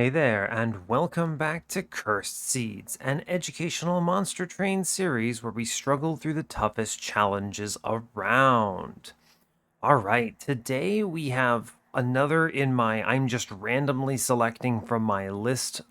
Hey there, and welcome back to Cursed Seeds, an educational monster train series where we struggle through the toughest challenges around. All right, today we have another in my I'm just randomly selecting from my list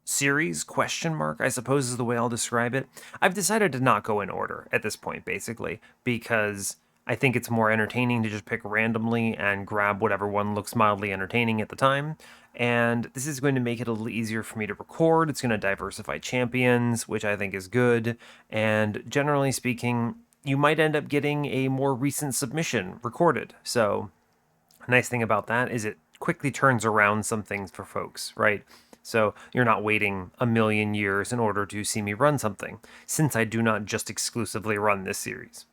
series question mark, I suppose is the way I'll describe it. I've decided to not go in order at this point, basically, because I think it's more entertaining to just pick randomly and grab whatever one looks mildly entertaining at the time. And this is going to make it a little easier for me to record. It's going to diversify champions, which I think is good. And generally speaking, you might end up getting a more recent submission recorded. So, a nice thing about that is it quickly turns around some things for folks, right? So you're not waiting a million years in order to see me run something, since I do not just exclusively run this series.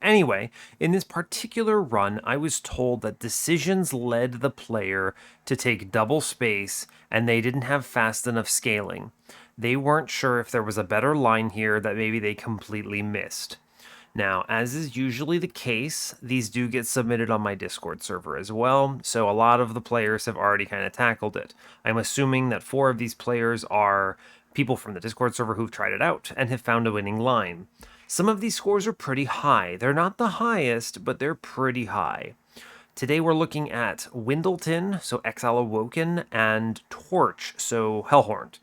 Anyway, in this particular run, I was told that decisions led the player to take double space and they didn't have fast enough scaling. They weren't sure if there was a better line here that maybe they completely missed. Now, as is usually the case, these do get submitted on my Discord server as well, so a lot of the players have already kind of tackled it. I'm assuming that 4 of these players are people from the Discord server who've tried it out and have found a winning line. Some of these scores are pretty high. They're not the highest, but they're pretty high. Today we're looking at Wyldenten, so Exile Awoken, and Torch, so Hellhorned.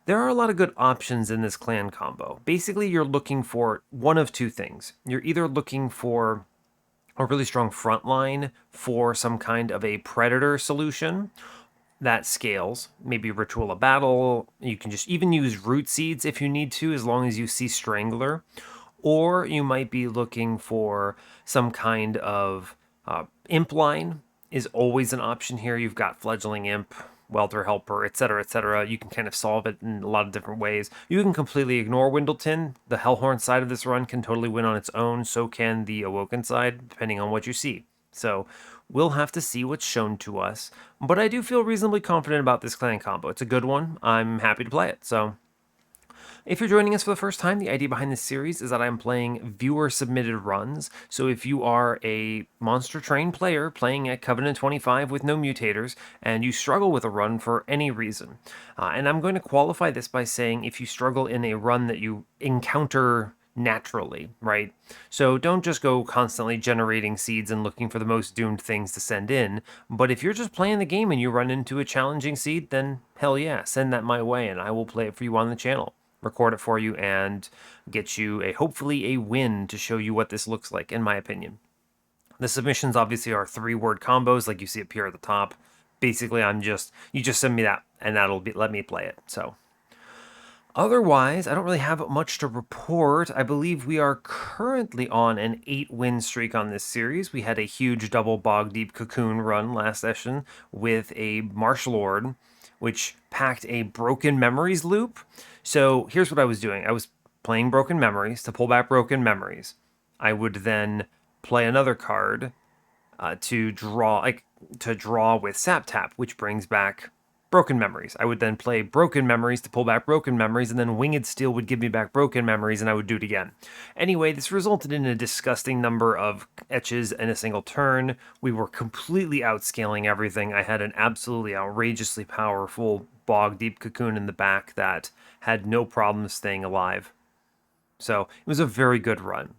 There are a lot of good options in this clan combo. Basically, you're looking for one of two things. You're either looking for a really strong front line for some kind of a predator solution that scales, maybe Ritual of Battle. You can just even use Root Seeds if you need to, as long as you see Strangler. Or you might be looking for some kind of imp line is always an option here. You've got Fledgling Imp, Welter Helper, etc., etc. You can kind of solve it in a lot of different ways. You can completely ignore Wyldenten. The Hellhorn side of this run can totally win on its own. So can the Awoken side, depending on what you see. So we'll have to see what's shown to us. But I do feel reasonably confident about this clan combo. It's a good one. I'm happy to play it. So if you're joining us for the first time, the idea behind this series is that I'm playing viewer-submitted runs. So if you are a Monster Train player playing at Covenant 25 with no mutators, and you struggle with a run for any reason, and I'm going to qualify this by saying if you struggle in a run that you encounter naturally, right? So don't just go constantly generating seeds and looking for the most doomed things to send in. But if you're just playing the game and you run into a challenging seed, then hell yeah, send that my way and I will play it for you on the channel, record it for you, and get you hopefully a win to show you what this looks like, in my opinion. The submissions obviously are 3-word combos like you see up here at the top. Basically, you just send me that and let me play it. So otherwise, I don't really have much to report. I believe we are currently on an 8-win streak on this series. We had a huge double Bog Deep Cocoon run last session with a Marsh Lord, which packed a Broken Memories loop. So here's what I was doing. I was playing Broken Memories to pull back Broken Memories. I would then play another card to draw with Sap Tap, which brings back Broken Memories. I would then play Broken Memories to pull back Broken Memories, and then Winged Steel would give me back Broken Memories, and I would do it again. Anyway, this resulted in a disgusting number of etches in a single turn. We were completely outscaling everything. I had an absolutely outrageously powerful Bog Deep Cocoon in the back that had no problem staying alive. So it was a very good run.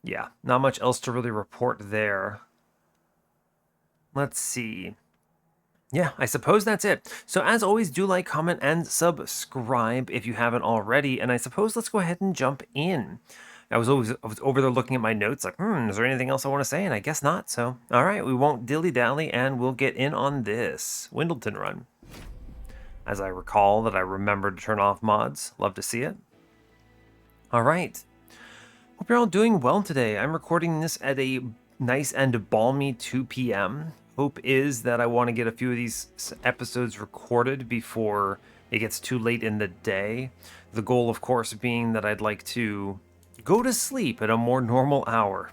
Yeah, not much else to really report there. Let's see. Yeah, I suppose that's it. So as always, do like, comment, and subscribe if you haven't already. And I suppose let's go ahead and jump in. I was over there looking at my notes like, is there anything else I want to say? And I guess not. So, all right, we won't dilly-dally, and we'll get in on this Wyldenten run. As I recall that I remembered to turn off mods. Love to see it. All right. Hope you're all doing well today. I'm recording this at a nice and balmy 2 p.m. Hope is that I want to get a few of these episodes recorded before it gets too late in the day. The goal, of course, being that I'd like to go to sleep at a more normal hour.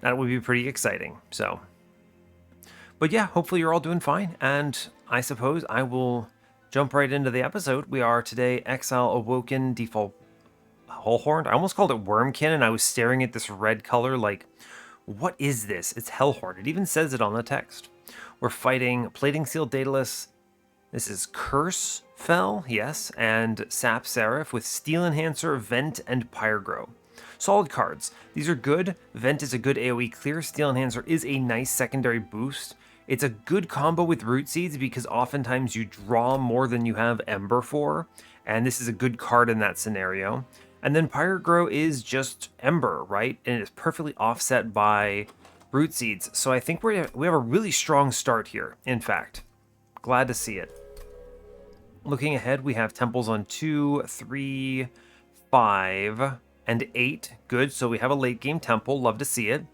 That would be pretty exciting. So, but yeah, hopefully you're all doing fine. And I suppose I will jump right into the episode. We are today Exile Awoken default Hellhorned. I almost called it Wormkin, and I was staring at this red color like, what is this? It's Hellhorned. It even says it on the text. We're fighting Plating Seal Daedalus. This is Curse Fell, yes, and Sap Seraph with Steel Enhancer, Vent, and Pyre Grow. Solid cards. These are good. Vent is a good AoE clear. Steel Enhancer is a nice secondary boost. It's a good combo with Root Seeds because oftentimes you draw more than you have Ember for, and this is a good card in that scenario. And then Pyre Grow is just Ember, right? And it's perfectly offset by Root Seeds. So I think we have a really strong start here, in fact. Glad to see it. Looking ahead, we have temples on 2, 3, 5, and 8. Good, so we have a late game temple. Love to see it.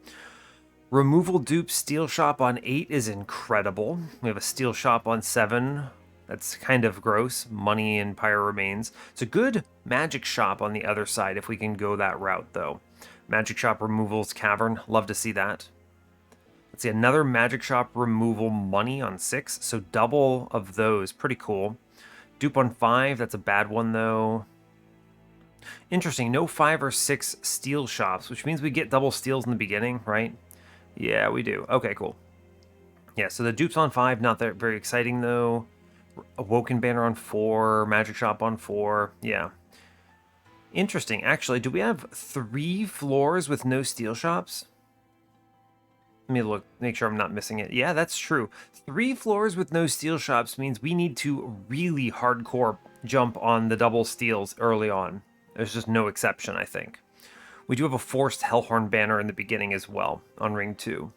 Removal dupe steel shop on 8 is incredible. We have a steel shop on 7. That's kind of gross. Money and Pyre remains. It's a good magic shop on the other side if we can go that route, though. Magic shop removals cavern. Love to see that. Let's see, another magic shop removal money on 6. So double of those. Pretty cool. Dupe on 5, that's a bad one though. Interesting, no 5 or 6 steel shops, which means we get double steals in the beginning, right? Yeah, we do. Okay, cool. Yeah, so the dupes on 5, not that very exciting though. Awoken banner on 4, magic shop on 4, yeah. Interesting, actually, do we have 3 floors with no steel shops? Let me look, make sure I'm not missing it. Yeah, that's true. 3 floors with no steel shops means we need to really hardcore jump on the double steals early on. There's just no exception, I think. We do have a forced Hellhorned banner in the beginning as well, on ring 2.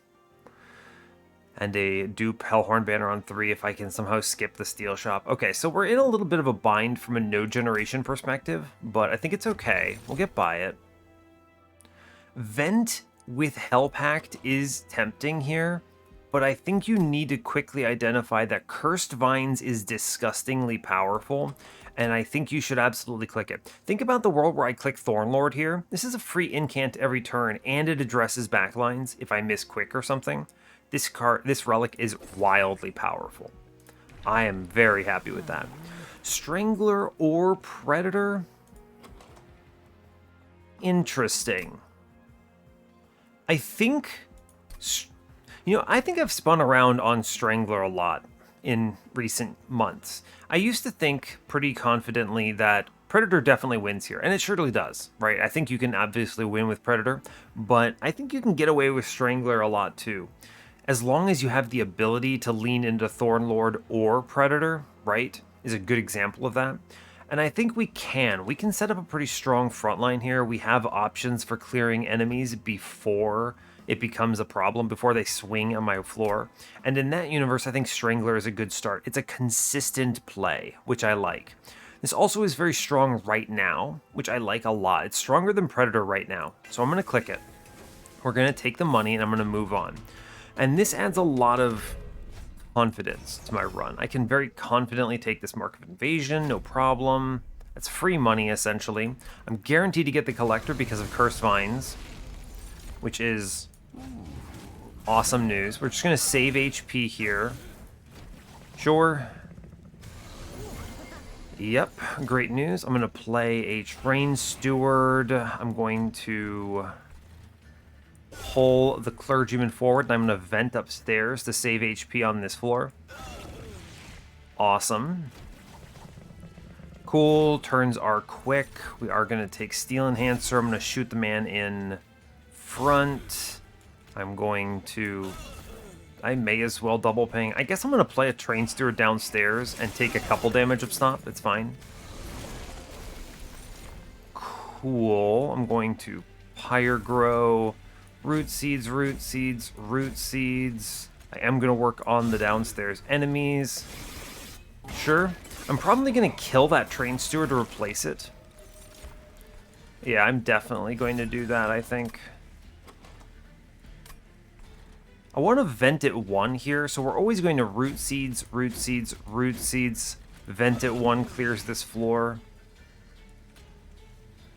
And a dupe Hellhorned banner on 3 if I can somehow skip the steel shop. Okay, so we're in a little bit of a bind from a node generation perspective, but I think it's okay. We'll get by it. Vent with Hell Pact is tempting here, but I think you need to quickly identify that Cursed Vines is disgustingly powerful, and I think you should absolutely click it. Think about the world where I click Thornlord here. This is a free incant every turn, and it addresses backlines if I miss quick or something. This relic is wildly powerful. I am very happy with that. Strangler or Predator? Interesting. I think, I think I've spun around on Strangler a lot in recent months. I used to think pretty confidently that Predator definitely wins here, and it surely does, right? I think you can obviously win with Predator, but I think you can get away with Strangler a lot too. As long as you have the ability to lean into Thornlord or Predator, right, is a good example of that. And I think we can set up a pretty strong front line here. We have options for clearing enemies before it becomes a problem, before they swing on my floor. And in that universe, I think Strangler is a good start. It's a consistent play, which I like. This also is very strong right now, which I like a lot. It's stronger than Predator right now. So I'm going to click it. We're going to take the money and I'm going to move on. And this adds a lot of confidence to my run. I can very confidently take this Mark of Invasion, no problem. That's free money, essentially. I'm guaranteed to get the Collector because of Cursed Vines, which is awesome news. We're just going to save HP here. Sure. Yep, great news. I'm going to play a Train Steward. I'm going to pull the Clergyman forward, and I'm going to vent upstairs to save HP on this floor. Awesome. Cool, turns are quick. We are going to take Steel Enhancer. I'm going to shoot the man in front. I'm going to... I may as well double ping. I guess I'm going to play a Train Steward downstairs and take a couple damage of Stomp. It's fine. Cool. I'm going to Pyre Grow. Root Seeds, Root Seeds, Root Seeds. I am going to work on the downstairs enemies. Sure. I'm probably going to kill that Train Steward to replace it. Yeah, I'm definitely going to do that, I think. I want to vent at 1 here, so we're always going to Root Seeds, Root Seeds, Root Seeds. Vent at 1 clears this floor.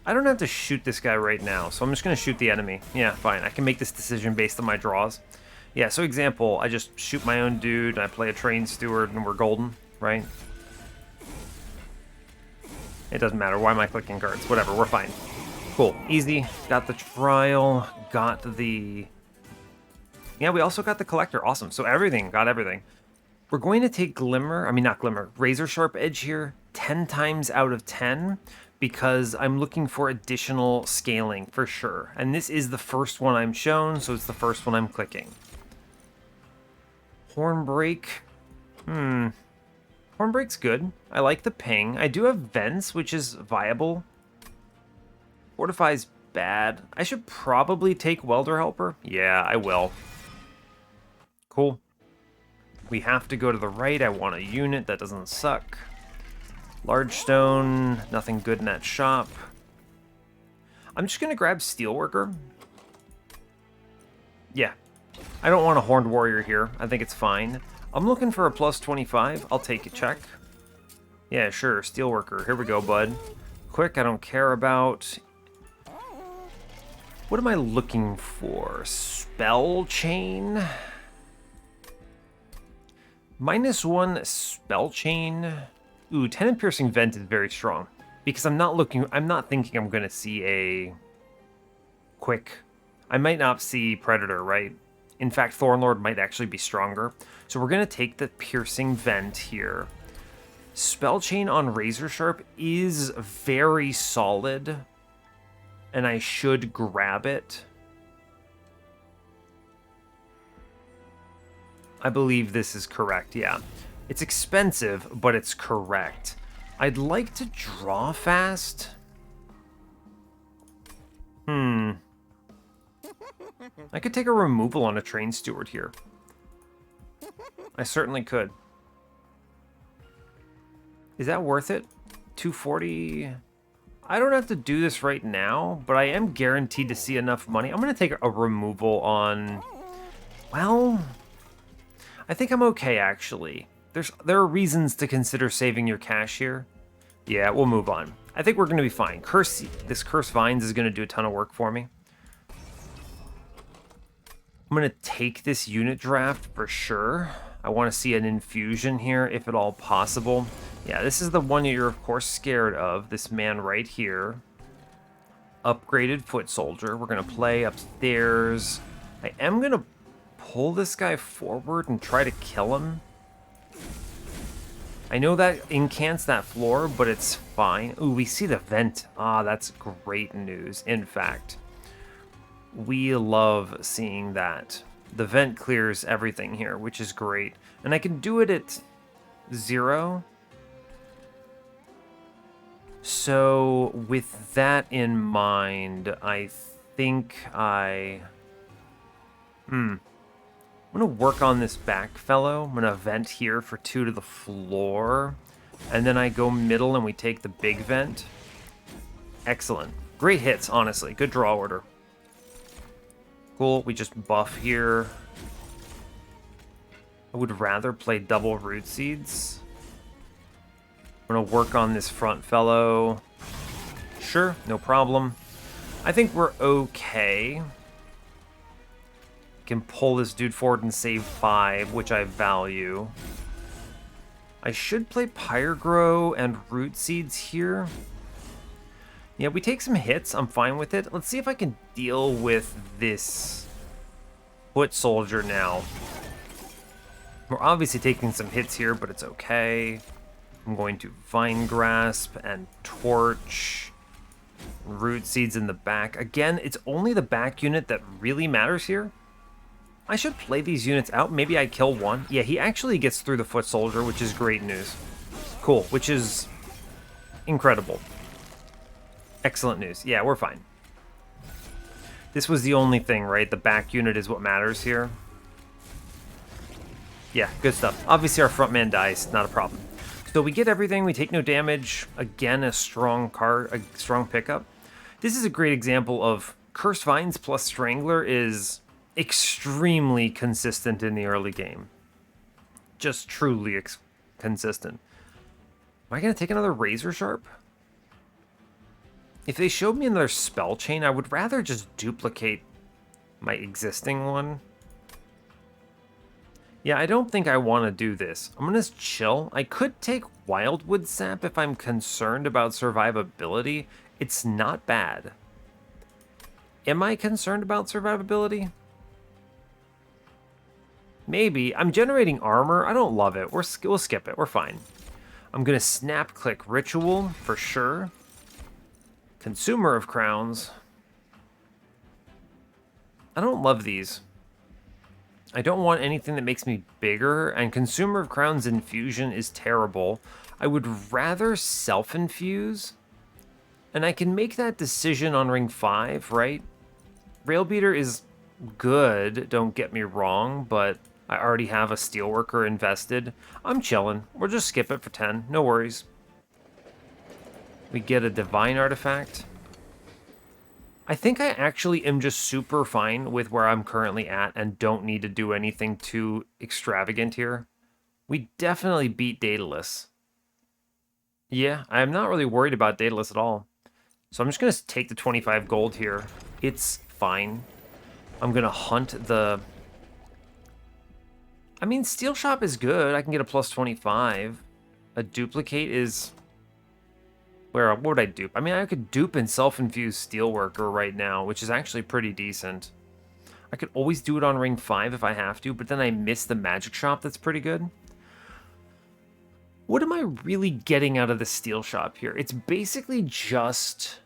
I don't have to shoot this guy right now, so I'm just going to shoot the enemy. Yeah, fine. I can make this decision based on my draws. Yeah, so example, I just shoot my own dude, and I play a Train Steward, and we're golden, right? It doesn't matter. Why am I clicking cards? Whatever, we're fine. Cool. Easy. Got the trial. Got the Yeah, we also got the Collector. Awesome. So everything, got everything. We're going to take Glimmer, I mean not Glimmer, Razor Sharp Edge here 10 times out of 10 because I'm looking for additional scaling for sure. And this is the first one I'm shown, so it's the first one I'm clicking. Hornbreak. Hornbreak's good. I like the ping. I do have Vents, which is viable. Fortify's bad. I should probably take Welder Helper. Yeah, I will. Cool. We have to go to the right. I want a unit that doesn't suck. Large stone, nothing good in that shop. I'm just going to grab Steelworker. Yeah. I don't want a Horned Warrior here. I think it's fine. I'm looking for a plus 25. I'll take a check. Yeah, sure. Steelworker. Here we go, bud. Quick, I don't care about... What am I looking for? Spell Chain? -1 Spell Chain. Ooh, Tenon Piercing Vent is very strong. Because I'm not thinking I'm gonna see a quick. I might not see Predator, right? In fact, Thornlord might actually be stronger. So we're gonna take the Piercing Vent here. Spell Chain on Razor Sharp is very solid. And I should grab it. I believe this is correct, yeah. It's expensive, but it's correct. I'd like to draw fast. I could take a removal on a Train Steward here. I certainly could. Is that worth it? 240... I don't have to do this right now, but I am guaranteed to see enough money. I'm going to take a removal on... Well... I think I'm okay, actually. There are reasons to consider saving your cash here. Yeah, we'll move on. I think we're going to be fine. This Curse Vines is going to do a ton of work for me. I'm going to take this unit draft for sure. I want to see an infusion here, if at all possible. Yeah, this is the one you're, of course, scared of. This man right here. Upgraded Foot Soldier. We're going to play upstairs. I am going to pull this guy forward and try to kill him. I know that incants that floor, but it's fine. Ooh, we see the vent. Ah, that's great news. In fact, we love seeing that. The vent clears everything here, which is great. And I can do it at 0. So with that in mind, I think I'm going to work on this back fellow. I'm going to vent here for 2 to the floor. And then I go middle and we take the big vent. Excellent. Great hits, honestly. Good draw order. Cool. We just buff here. I would rather play double Root Seeds. I'm going to work on this front fellow. Sure, no problem. I think we're okay. Can pull this dude forward and save 5, which I value. I should play Pyre and Root Seeds here. Yeah, we take some hits. I'm fine with it. Let's see if I can deal with this Foot Soldier now. We're obviously taking some hits here, but it's okay. I'm going to Vine Grasp and Torch. Root Seeds in the back. Again, it's only the back unit that really matters here. I should play these units out. Maybe I kill one. Yeah, he actually gets through the Foot Soldier, which is great news. Cool, which is incredible. Excellent news. Yeah, we're fine. This was the only thing, right? The back unit is what matters here. Yeah, good stuff. Obviously, our front man dies. Not a problem. So we get everything. We take no damage. Again, a strong card, a strong pickup. This is a great example of Cursed Vines plus Strangler is extremely consistent in the early game. Just truly consistent. Am I going to take another Razor Sharp? If they showed me another Spell Chain, I would rather just duplicate my existing one. Yeah, I don't think I want to do this. I'm going to chill. I could take Wildwood Sap if I'm concerned about survivability. It's not bad. Am I concerned about survivability? Maybe. I'm generating armor. I don't love it. We'll skip it. We're fine. I'm going to snap click Ritual for sure. Consumer of Crowns. I don't love these. I don't want anything that makes me bigger, and Consumer of Crowns Infusion is terrible. I would rather self-infuse, and I can make that decision on ring 5, right? Railbeater is good, don't get me wrong, but I already have a Steelworker invested. I'm chilling. We'll just skip it for 10. No worries. We get a Divine Artifact. I think I actually am just super fine with where I'm currently at and don't need to do anything too extravagant here. We definitely beat Daedalus. Yeah, I'm not really worried about Daedalus at all. So I'm just going to take the 25 gold here. It's fine. I'm going to hunt the... I mean, Steel Shop is good. I can get a plus 25. A duplicate is... What would I dupe? I mean, I could dupe and self-infuse Steelworker right now, which is actually pretty decent. I could always do it on ring 5 if I have to, but then I miss the magic shop that's pretty good. What am I really getting out of the Steel Shop here? It's basically just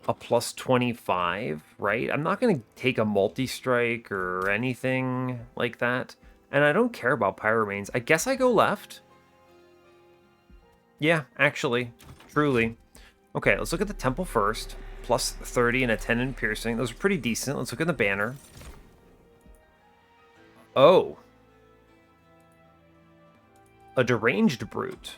a plus 25, right? I'm not going to take a multi-strike or anything like that. And I don't care about Pyromanes. I guess I go left. Yeah, actually. Truly. Okay, let's look at the temple first. Plus 30 and a 10 in piercing. Those are pretty decent. Let's look at the banner. Oh. A deranged brute.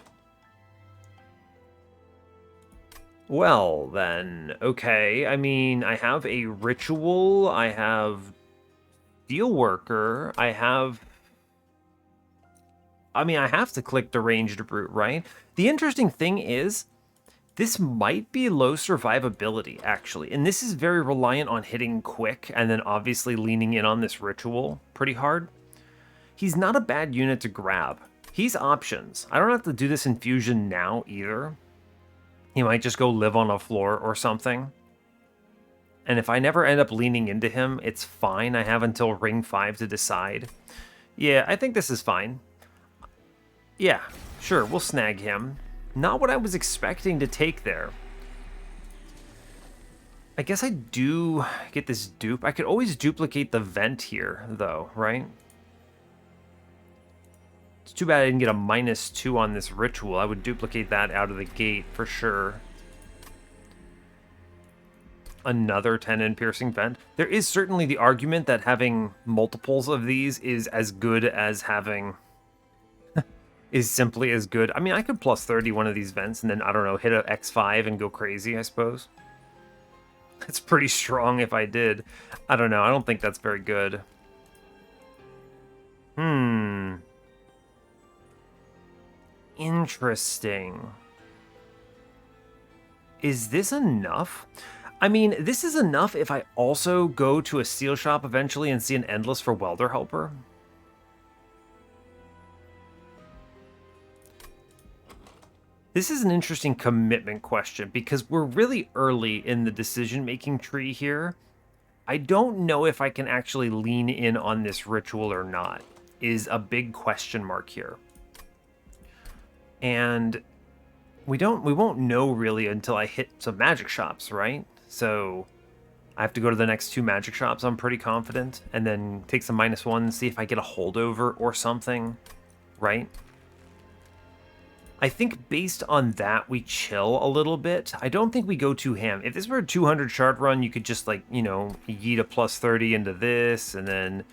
Well, then. Okay, I mean, I have a ritual. I have Steelworker. I have... I mean, I have to click deranged brute, right? The interesting thing is... This might be low survivability, actually, and this is very reliant on hitting quick and then obviously leaning in on this ritual pretty hard. He's not a bad unit to grab. He's options. I don't have to do this infusion now either. He might just go live on a floor or something. And if I never end up leaning into him, it's fine. I have until ring 5 to decide. Yeah, I think this is fine. Yeah, sure, we'll snag him. Not what I was expecting to take there. I guess I do get this dupe. I could always duplicate the vent here, though, right? It's too bad I didn't get a -2 on this ritual. I would duplicate that out of the gate for sure. Another 10 in piercing vent. There is certainly the argument that having multiples of these is as good as having... is simply as good. I mean, I could plus 30 one of these vents and then, I don't know, hit a X5 and go crazy, I suppose. That's pretty strong if I did. I don't know. I don't think that's very good. Interesting. Is this enough? I mean, this is enough if I also go to a steel shop eventually and see an Endless for Welder Helper. This is an interesting commitment question because we're really early in the decision-making tree here. I don't know if I can actually lean in on this ritual or not, is a big question mark here. And we won't know really until I hit some magic shops, right? So I have to go to the next 2 magic shops, I'm pretty confident, and then take some -1 and see if I get a holdover or something, right? I think based on that, we chill a little bit. I don't think we go too ham. If this were a 200 shard run, you could just, like, you know, yeet a plus 30 into this, and then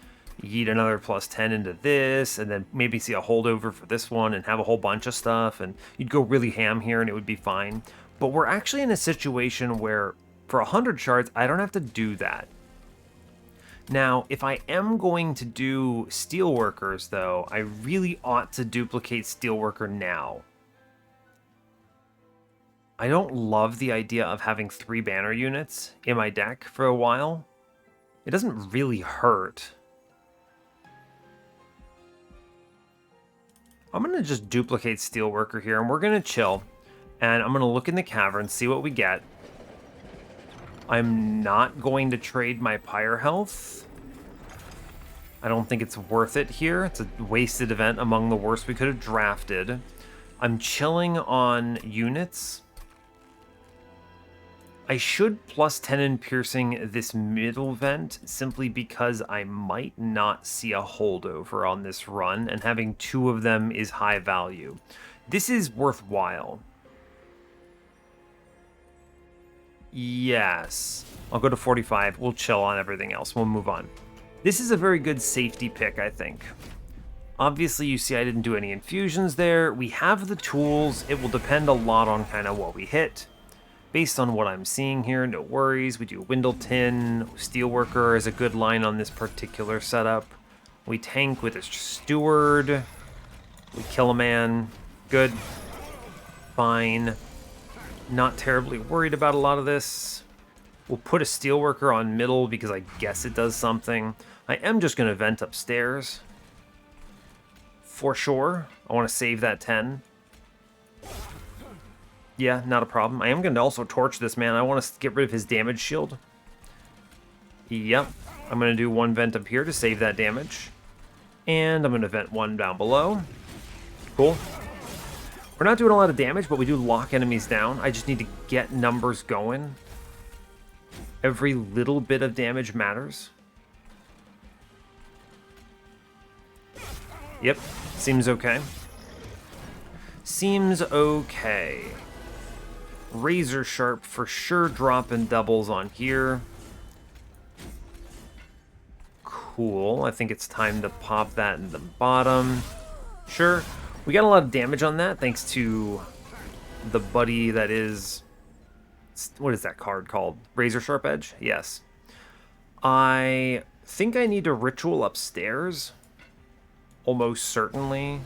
yeet another plus 10 into this, and then maybe see a holdover for this one and have a whole bunch of stuff, and you'd go really ham here and it would be fine. But we're actually in a situation where for 100 shards, I don't have to do that. Now, if I am going to do Steelworkers, though, I really ought to duplicate Steelworker now. I don't love the idea of having 3 banner units in my deck for a while. It doesn't really hurt. I'm going to just duplicate Steelworker here, and we're going to chill. And I'm going to look in the cavern, see what we get. I'm not going to trade my Pyre health. I don't think it's worth it here. It's a wasted event among the worst we could have drafted. I'm chilling on units. I should plus 10 in piercing this middle vent simply because I might not see a holdover on this run, and having 2 of them is high value. This is worthwhile. Yes. I'll go to 45. We'll chill on everything else. We'll move on. This is a very good safety pick, I think. Obviously, you see I didn't do any infusions there. We have the tools. It will depend a lot on kind of what we hit. Based on what I'm seeing here, no worries. We do Wyldenten. Steelworker is a good line on this particular setup. We tank with a Steward. We kill a man. Good. Fine. Not terribly worried about a lot of this. We'll put a Steelworker on middle because I guess it does something. I am just going to vent upstairs. For sure. I want to save that 10. Yeah, not a problem. I am going to also torch this man. I want to get rid of his damage shield. Yep. I'm going to do 1 vent up here to save that damage. And I'm going to vent 1 down below. Cool. We're not doing a lot of damage, but we do lock enemies down. I just need to get numbers going. Every little bit of damage matters. Yep. Seems okay. Seems okay. Razor Sharp for sure dropping doubles on here. Cool. I think it's time to pop that in the bottom. Sure. We got a lot of damage on that thanks to the buddy that is... What is that card called? Razor Sharp Edge? Yes. I think I need a ritual upstairs. Almost certainly.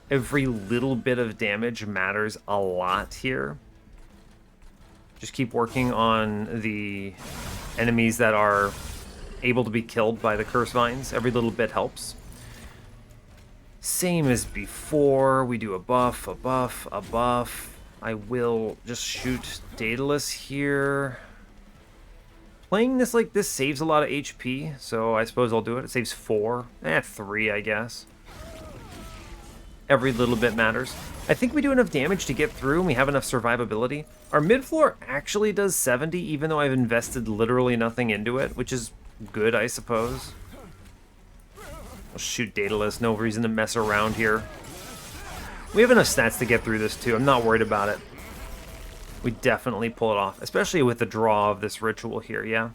Every little bit of damage matters a lot here. Just keep working on the enemies that are able to be killed by the curse vines. Every little bit helps. Same as before. We do a buff, a buff, a buff. I will just shoot Daedalus here. Playing this like this saves a lot of HP, so I suppose I'll do it. It saves 4. 3, I guess. Every little bit matters. I think we do enough damage to get through, and we have enough survivability. Our mid-floor actually does 70, even though I've invested literally nothing into it, which is good, I suppose. I'll shoot Daedalus. No reason to mess around here. We have enough stats to get through this, too. I'm not worried about it. We definitely pull it off, especially with the draw of this ritual here, yeah?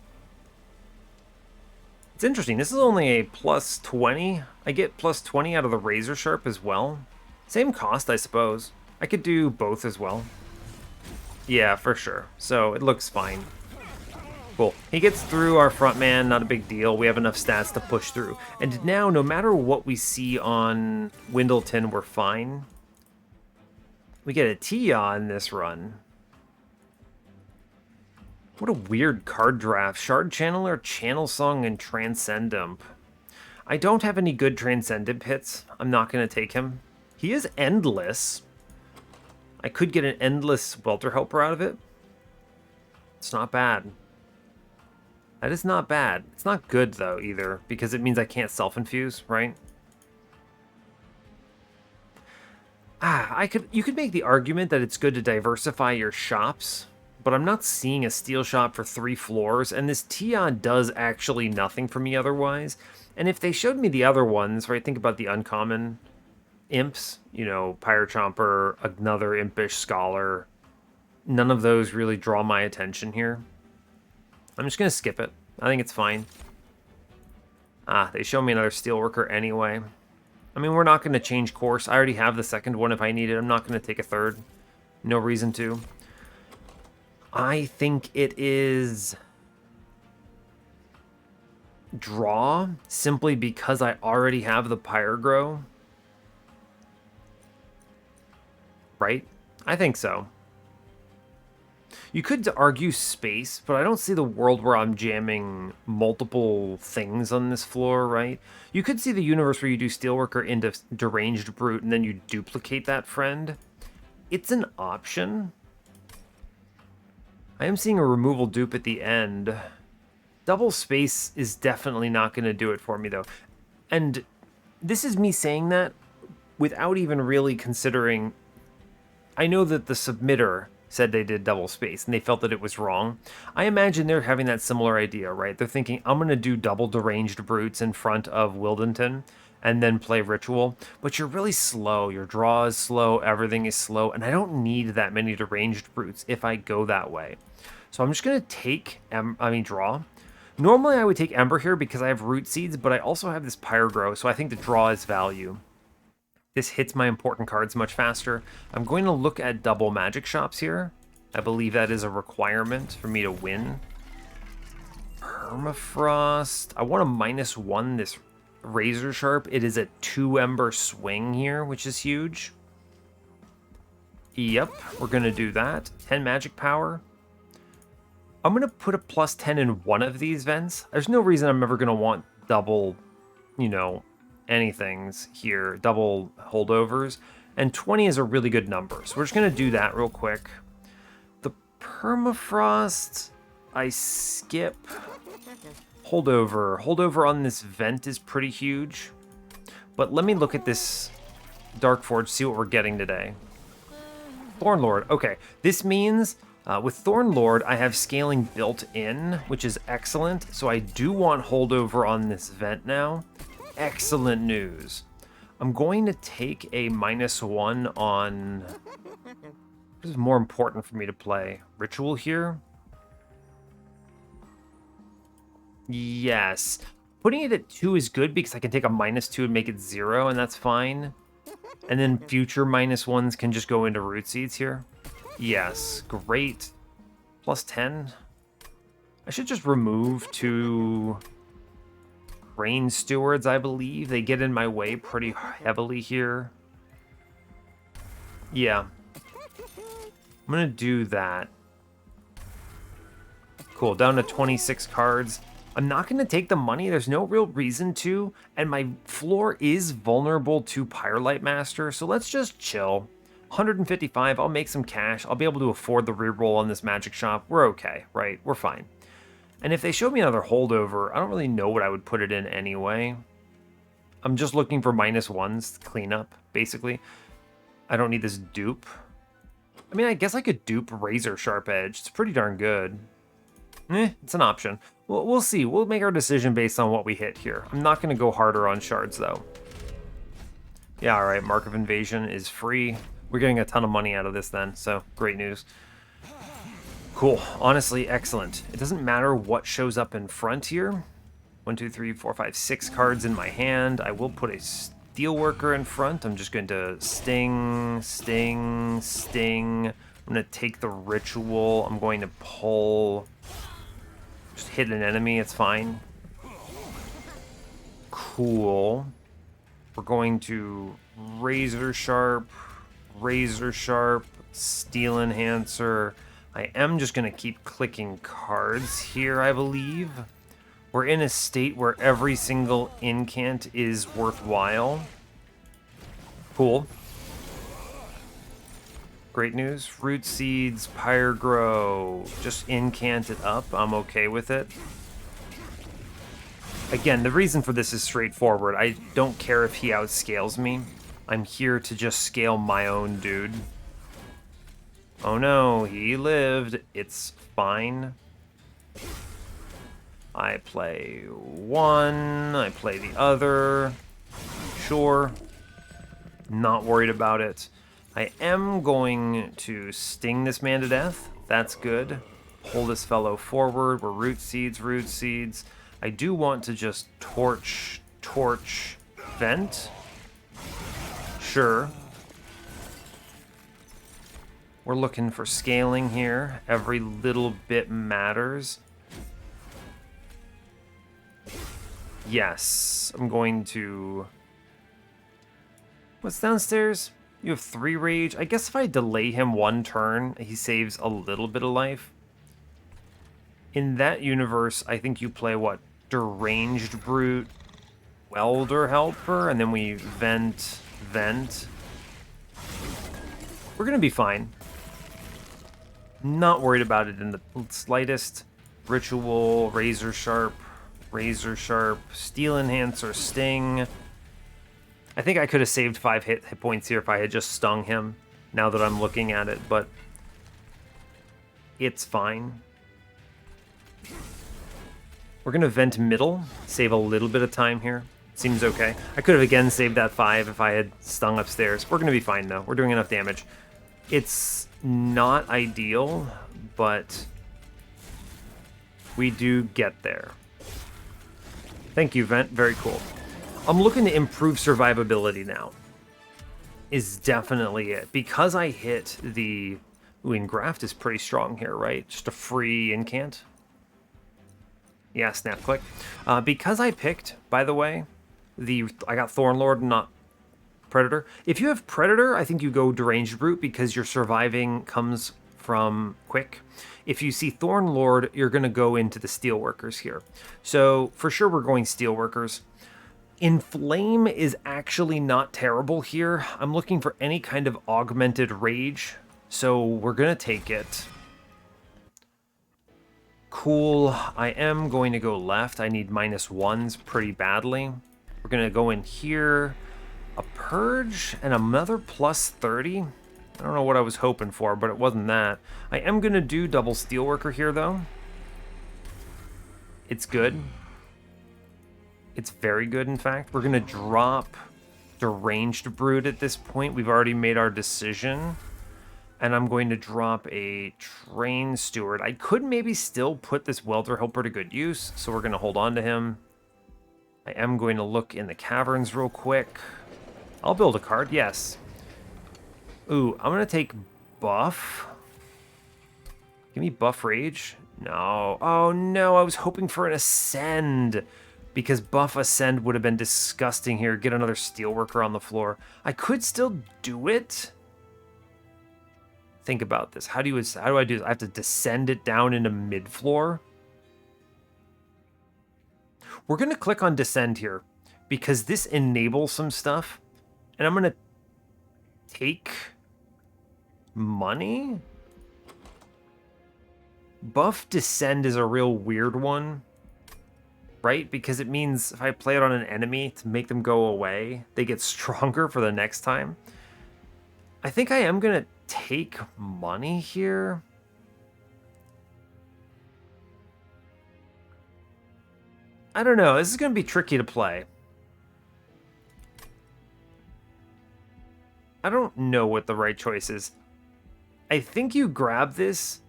It's interesting. This is only a plus 20. I get plus 20 out of the Razor Sharp as well. Same cost, I suppose. I could do both as well. Yeah, for sure. So it looks fine. Cool. He gets through our front man, not a big deal. We have enough stats to push through. And now, no matter what we see on Wyldenten, we're fine. We get a Tia in this run. What a weird card draft. Shard Channeler, Channel Song, and Transcendent. I don't have any good Transcendent hits. I'm not going to take him. He is endless. I could get an endless Welter Helper out of it. It's not bad. That is not bad. It's not good, though, either, because it means I can't self-infuse, right? You could make the argument that it's good to diversify your shops, but I'm not seeing a steel shop for 3 floors, and this Tion does actually nothing for me otherwise. And if they showed me the other ones, right, think about the uncommon imps, you know, Pyre Chomper, another impish scholar. None of those really draw my attention here. I'm just going to skip it. I think it's fine. They show me another Steelworker anyway. I mean, we're not going to change course. I already have the second one if I need it. I'm not going to take a third. No reason to. I think it is draw, simply because I already have the Pyre Grow. Right? I think so. You could argue space, but I don't see the world where I'm jamming multiple things on this floor, right? You could see the universe where you do Steelworker into Deranged Brute and then you duplicate that friend. It's an option. I am seeing a removal dupe at the end. Double space is definitely not going to do it for me, though. And this is me saying that without even really considering... I know that the submitter said they did double space, and they felt that it was wrong. I imagine they're having that similar idea, right? They're thinking, I'm going to do double deranged brutes in front of Wyldenten, and then play Ritual. But you're really slow. Your draw is slow, everything is slow, and I don't need that many deranged brutes if I go that way. So I'm just going to take, draw. Normally I would take Ember here because I have Root Seeds, but I also have this Pyre Grow, so I think the draw is value. This hits my important cards much faster. I'm going to look at double magic shops here. I believe that is a requirement for me to win. Permafrost. I want to -1 this Razor Sharp. It is a 2 Ember swing here, which is huge. Yep, we're going to do that. 10 magic power. I'm going to put a +10 in one of these vents. There's no reason I'm ever going to want double, you know, anythings here, double holdovers, and 20 is a really good number, so we're just going to do that real quick. The Permafrost, I skip. Holdover on this vent is pretty huge, but let me look at this Darkforge, see what we're getting today. Thornlord, okay, this means with Thornlord I have scaling built in, which is excellent, so I do want holdover on this vent now. Excellent news. I'm going to take a -1 on... What is more important for me to play? Ritual here? Yes. Putting it at 2 is good because I can take a -2 and make it 0, and that's fine. And then future -1s can just go into Root Seeds here. Yes, great. +10. I should just remove 2... Rain Stewards, I believe. They get in my way pretty heavily here. Yeah. I'm going to do that. Cool, down to 26 cards. I'm not going to take the money. There's no real reason to. And my floor is vulnerable to Pyrelight Master, so let's just chill. 155, I'll make some cash. I'll be able to afford the reroll on this magic shop. We're okay, right? We're fine. And if they show me another holdover, I don't really know what I would put it in anyway. I'm just looking for -1s to clean up, basically. I don't need this dupe. I mean, I guess I could dupe Razor Sharp Edge. It's pretty darn good. It's an option. We'll see. We'll make our decision based on what we hit here. I'm not going to go harder on shards, though. Yeah, all right. Mark of Invasion is free. We're getting a ton of money out of this then, so great news. Cool. Honestly, excellent. It doesn't matter what shows up in front here. 1, 2, 3, 4, 5, 6 cards in my hand. I will put a Steelworker in front. I'm just going to sting, sting, sting. I'm going to take the Ritual. I'm going to pull... Just hit an enemy. It's fine. Cool. We're going to Razor Sharp, Steel Enhancer. I am just going to keep clicking cards here, I believe. We're in a state where every single incant is worthwhile. Cool. Great news. Root Seeds, Pyre Grow. Just incant it up. I'm okay with it. Again, the reason for this is straightforward. I don't care if he outscales me. I'm here to just scale my own dude. Oh no, he lived. It's fine. I play one, I play the other. Sure. Not worried about it. I am going to sting this man to death. That's good. Pull this fellow forward. We're root seeds, root seeds. I do want to just torch, vent. Sure. We're looking for scaling here. Every little bit matters. Yes, I'm going to... What's downstairs? You have 3 rage. I guess if I delay him 1 turn, he saves a little bit of life. In that universe, I think you play, what? Deranged Brute, Welder Helper, and then we vent. We're gonna be fine. Not worried about it in the slightest. Ritual, Razor Sharp, Steel Enhancer, Sting. I think I could have saved 5 hit points here if I had just stung him, now that I'm looking at it, but it's fine. We're going to vent middle, save a little bit of time here. Seems okay. I could have again saved that 5 if I had stung upstairs. We're going to be fine, though. We're doing enough damage. It's not ideal, but we do get there. Thank you, Vent. Very cool. I'm looking to improve survivability now. Is definitely it. Because I hit the... Ooh, Engraft is pretty strong here, right? Just a free incant. Yeah, snap click. Because I picked, by the way, I got Thornlord, not Predator. If you have Predator, I think you go Deranged Brute because your surviving comes from quick. If you see Thornlord, you're going to go into the Steelworkers here. So for sure we're going Steelworkers. Inflame is actually not terrible here. I'm looking for any kind of augmented rage, so we're going to take it. Cool. I am going to go left. I need -1s pretty badly. We're going to go in here. A Purge and another +30. I don't know what I was hoping for, but it wasn't that. I am going to do double Steelworker here, though. It's good. It's very good, in fact. We're going to drop Deranged Brute at this point. We've already made our decision. And I'm going to drop a Train Steward. I could maybe still put this Welder Helper to good use, so we're going to hold on to him. I am going to look in the caverns real quick. I'll build a card, yes. Ooh, I'm going to take Buff. Give me Buff Rage. No. Oh, no, I was hoping for an Ascend. Because Buff Ascend would have been disgusting here. Get another Steelworker on the floor. I could still do it. Think about this. How do I do this? I have to descend it down into mid-floor. We're going to click on Descend here because this enables some stuff. And I'm going to take money. Buff Descend is a real weird one, right? Because it means if I play it on an enemy to make them go away, they get stronger for the next time. I think I am going to take money here. I don't know. This is going to be tricky to play. I don't know what the right choice is. I think you grab this,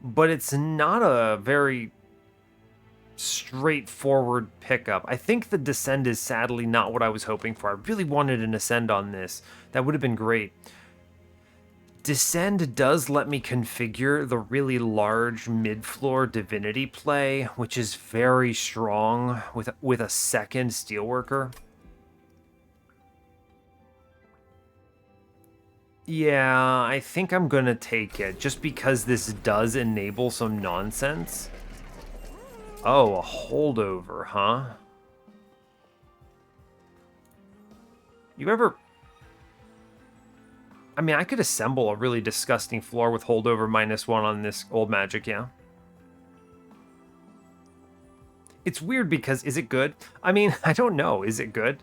but it's not a very straightforward pickup. I think the Descend is sadly not what I was hoping for. I really wanted an Ascend on this. That would have been great. Descend does let me configure the really large mid-floor Divinity play, which is very strong with a second Steelworker. Yeah, I think I'm gonna take it, just because this does enable some nonsense. Oh, a holdover, huh? You ever... I mean, I could assemble a really disgusting floor with holdover -1 on this old magic, yeah. It's weird because, is it good? I mean, I don't know. Is it good?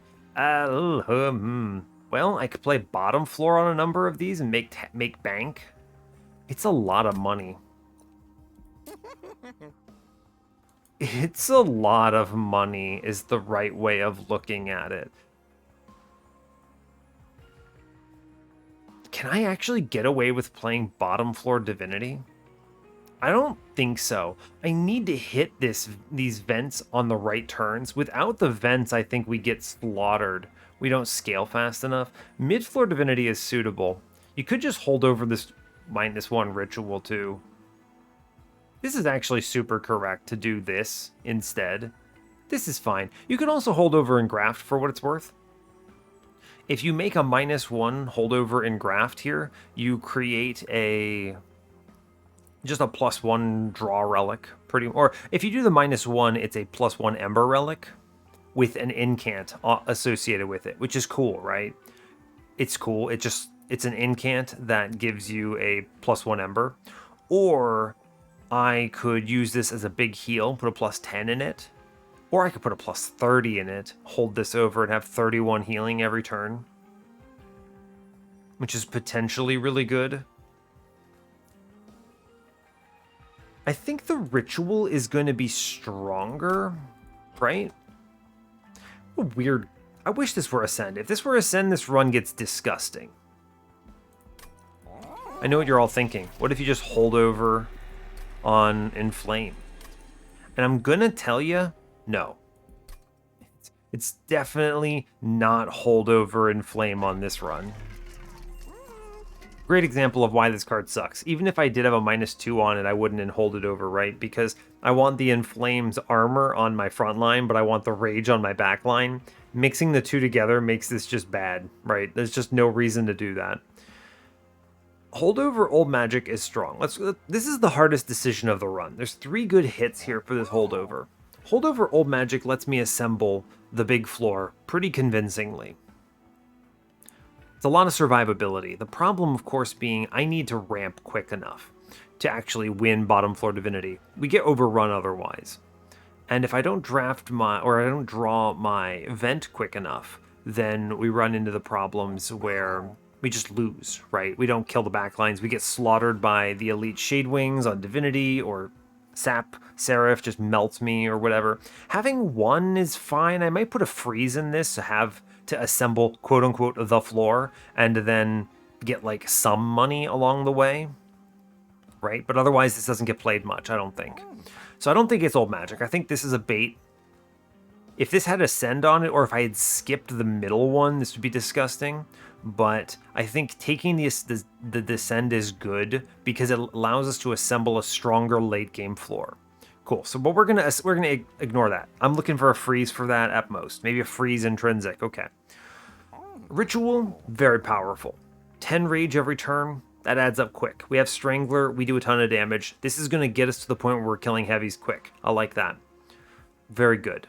Well, I could play bottom floor on a number of these and make bank. It's a lot of money. It's a lot of money is the right way of looking at it. Can I actually get away with playing bottom floor Divinity? I don't think so. I need to hit these vents on the right turns. Without the vents, I think we get slaughtered. We don't scale fast enough. Mid-floor Divinity is suitable. You could just hold over this -1 ritual too. This is actually super correct to do this instead. This is fine. You can also hold over and graft for what it's worth. If you make a -1 holdover in graft here, you create just a +1 draw relic. Or if you do the -1, it's a +1 ember relic with an incant associated with it, which is cool, right? It's cool. It's an incant that gives you a +1 ember. Or I could use this as a big heal, put a +10 in it. Or I could put a +30 in it, hold this over, and have 31 healing every turn. Which is potentially really good. I think the ritual is going to be stronger, right? Weird. I wish this were Ascend. If this were Ascend, this run gets disgusting. I know what you're all thinking. What if you just hold over on Inflame? And I'm going to tell you, no. It's definitely not holdover Inflame on this run. Great example of why this card sucks. Even if I did have a -2 on it, I wouldn't hold it over, right? Because I want the Inflame's armor on my front line, but I want the Rage on my back line. Mixing the two together makes this just bad, right? There's just no reason to do that. Holdover Old Magic is strong. This is the hardest decision of the run. There's 3 good hits here for this holdover. Holdover Old Magic lets me assemble the big floor pretty convincingly. It's a lot of survivability. The problem, of course, being I need to ramp quick enough to actually win bottom floor Divinity. We get overrun otherwise. And if I don't draft I don't draw my vent quick enough, then we run into the problems where we just lose, right? We don't kill the backlines. We get slaughtered by the elite Shadewings on Divinity, or Seraph just melts me or whatever. Having 1 is fine. I might put a freeze in this to assemble quote-unquote the floor and then get like some money along the way, right? But otherwise this doesn't get played much, I don't think. So I don't think it's Old Magic. I think this is a bait. If this had Ascend on it, or if I had skipped the middle one, this would be disgusting. But I think taking the Descend is good because it allows us to assemble a stronger late game floor. Cool. So, but we're gonna ignore that. I'm looking for a freeze for that at most. Maybe a freeze intrinsic. Okay. Ritual, very powerful. 10 rage every turn. That adds up quick. We have Strangler. We do a ton of damage. This is gonna get us to the point where we're killing heavies quick. I like that. Very good.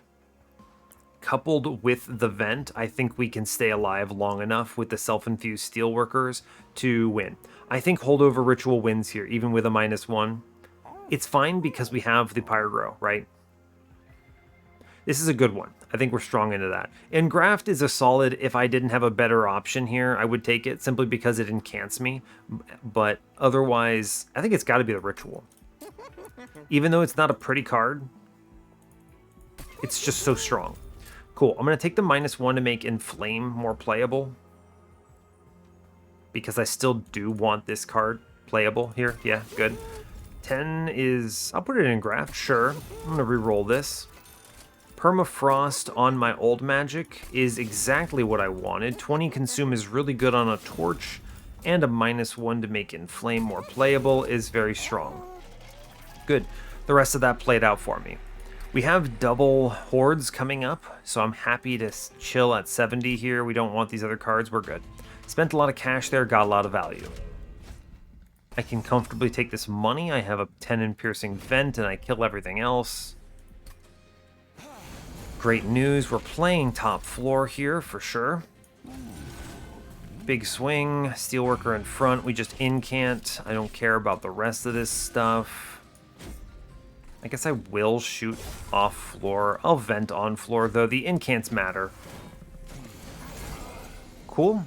Coupled with the vent, I think we can stay alive long enough with the self-infused steelworkers to win. I think holdover ritual wins here, even with a -1. It's fine because we have the Pyro, right? This is a good one. I think we're strong into that. Engraft is a solid. If I didn't have a better option here, I would take it simply because it incants me. But otherwise, I think it's got to be the ritual. Even though it's not a pretty card, it's just so strong. Cool. I'm going to take the -1 to make Inflame more playable, because I still do want this card playable here. Yeah, good. 10 is... I'll put it in Graft, sure. I'm going to re-roll this. Permafrost on my Old Magic is exactly what I wanted. 20 Consume is really good on a Torch, and a -1 to make Inflame more playable is very strong. Good. The rest of that played out for me. We have double Hordes coming up, so I'm happy to chill at 70 here. We don't want these other cards. We're good. Spent a lot of cash there, got a lot of value. I can comfortably take this money. I have a 10 in Piercing Vent, and I kill everything else. Great news. We're playing top floor here for sure. Big swing. Steelworker in front. We just incant. I don't care about the rest of this stuff. I guess I will shoot off floor. I'll vent on floor, though. The incants matter. Cool.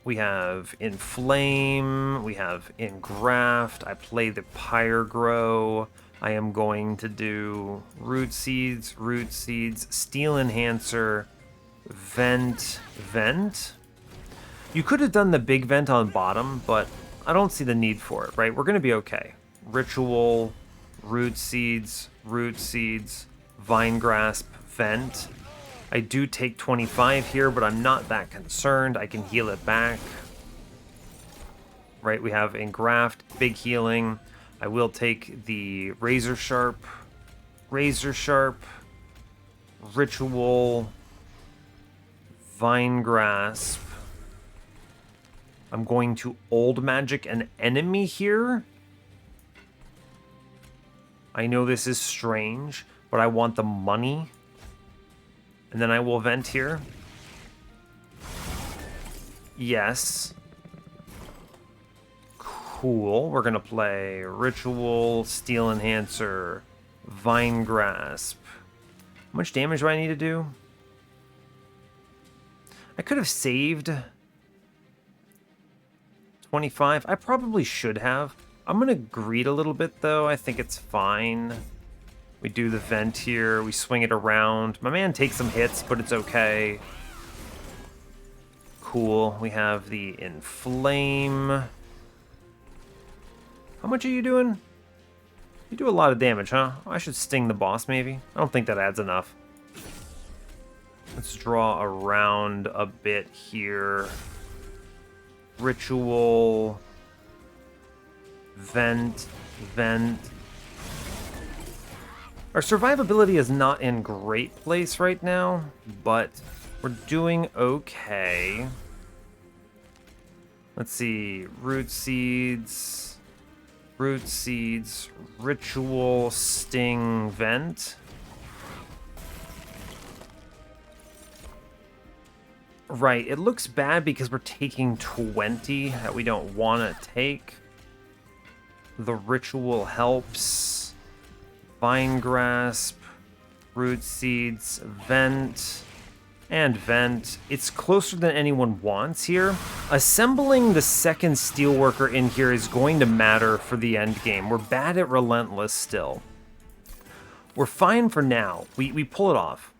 We have Inflame. We have Engraft. I play the Pyre Grow. I am going to do Root Seeds, Steel Enhancer, Vent. You could have done the big vent on bottom, but I don't see the need for it, right? We're going to be okay. Ritual, Root Seeds, Vine Grasp, Vent. I do take 25 here, but I'm not that concerned. I can heal it back. Right, we have Engraft, big healing. I will take the Razor Sharp, Ritual, Vine Grasp. I'm going to Old Magic an enemy here. I know this is strange, but I want the money. And then I will vent here. Yes. Cool. We're going to play Ritual, Steel Enhancer, Vine Grasp. How much damage do I need to do? I could have saved 25. I probably should have. I'm going to greed a little bit, though. I think it's fine. We do the vent here. We swing it around. My man takes some hits, but it's okay. Cool. We have the Inflame. How much are you doing? You do a lot of damage, huh? I should sting the boss, maybe? I don't think that adds enough. Let's draw around a bit here. Ritual. Vent. Vent. Our survivability is not in great place right now, but we're doing okay. Let's see. Root Seeds. Root Seeds. Ritual. Sting. Vent. Right, it looks bad because we're taking 20 that we don't want to take. The Ritual helps. Vine Grasp, Root Seeds, Vent, and Vent. It's closer than anyone wants here. Assembling the second Steelworker in here is going to matter for the end game. We're bad at Relentless still. We're fine for now. We pull it off.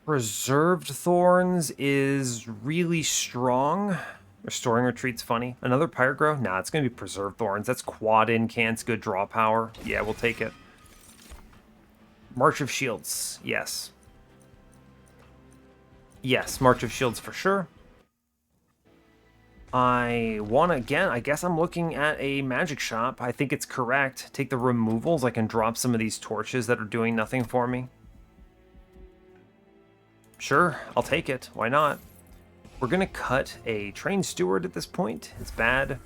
Preserved Thorns is really strong. Restoring Retreat's funny. Another Pyre Grow? Nah, it's going to be Preserved Thorns. That's quad incants, good draw power. Yeah, we'll take it. March of Shields. Yes. Yes, March of Shields for sure. I want to, again, I guess I'm looking at a magic shop. I think it's correct. Take the removals. I can drop some of these torches that are doing nothing for me. Sure, I'll take it. Why not? We're going to cut a Trained Steward at this point. It's bad.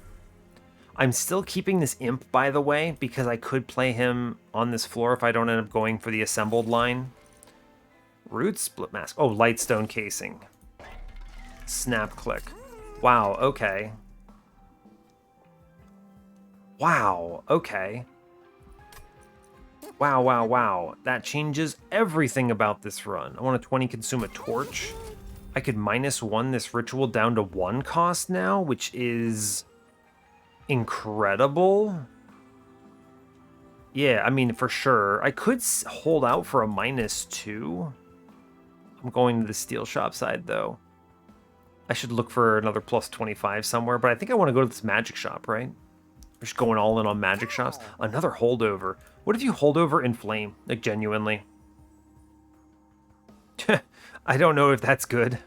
I'm still keeping this Imp, by the way, because I could play him on this floor if I don't end up going for the assembled line. Root Split Mask. Oh, Lightstone Casing. Snap Click. Wow, okay. Wow, okay. Wow, wow, wow. That changes everything about this run. I want a 20 consume a torch. I could -1 this ritual down to 1 cost now, which is incredible. Yeah, I mean, for sure. I could hold out for a -2. I'm going to the steel shop side, though. I should look for another +25 somewhere, but I think I want to go to this magic shop, right? We're just going all in on magic shops. Another holdover. What if you hold over Inflame? Like, genuinely. I don't know if that's good.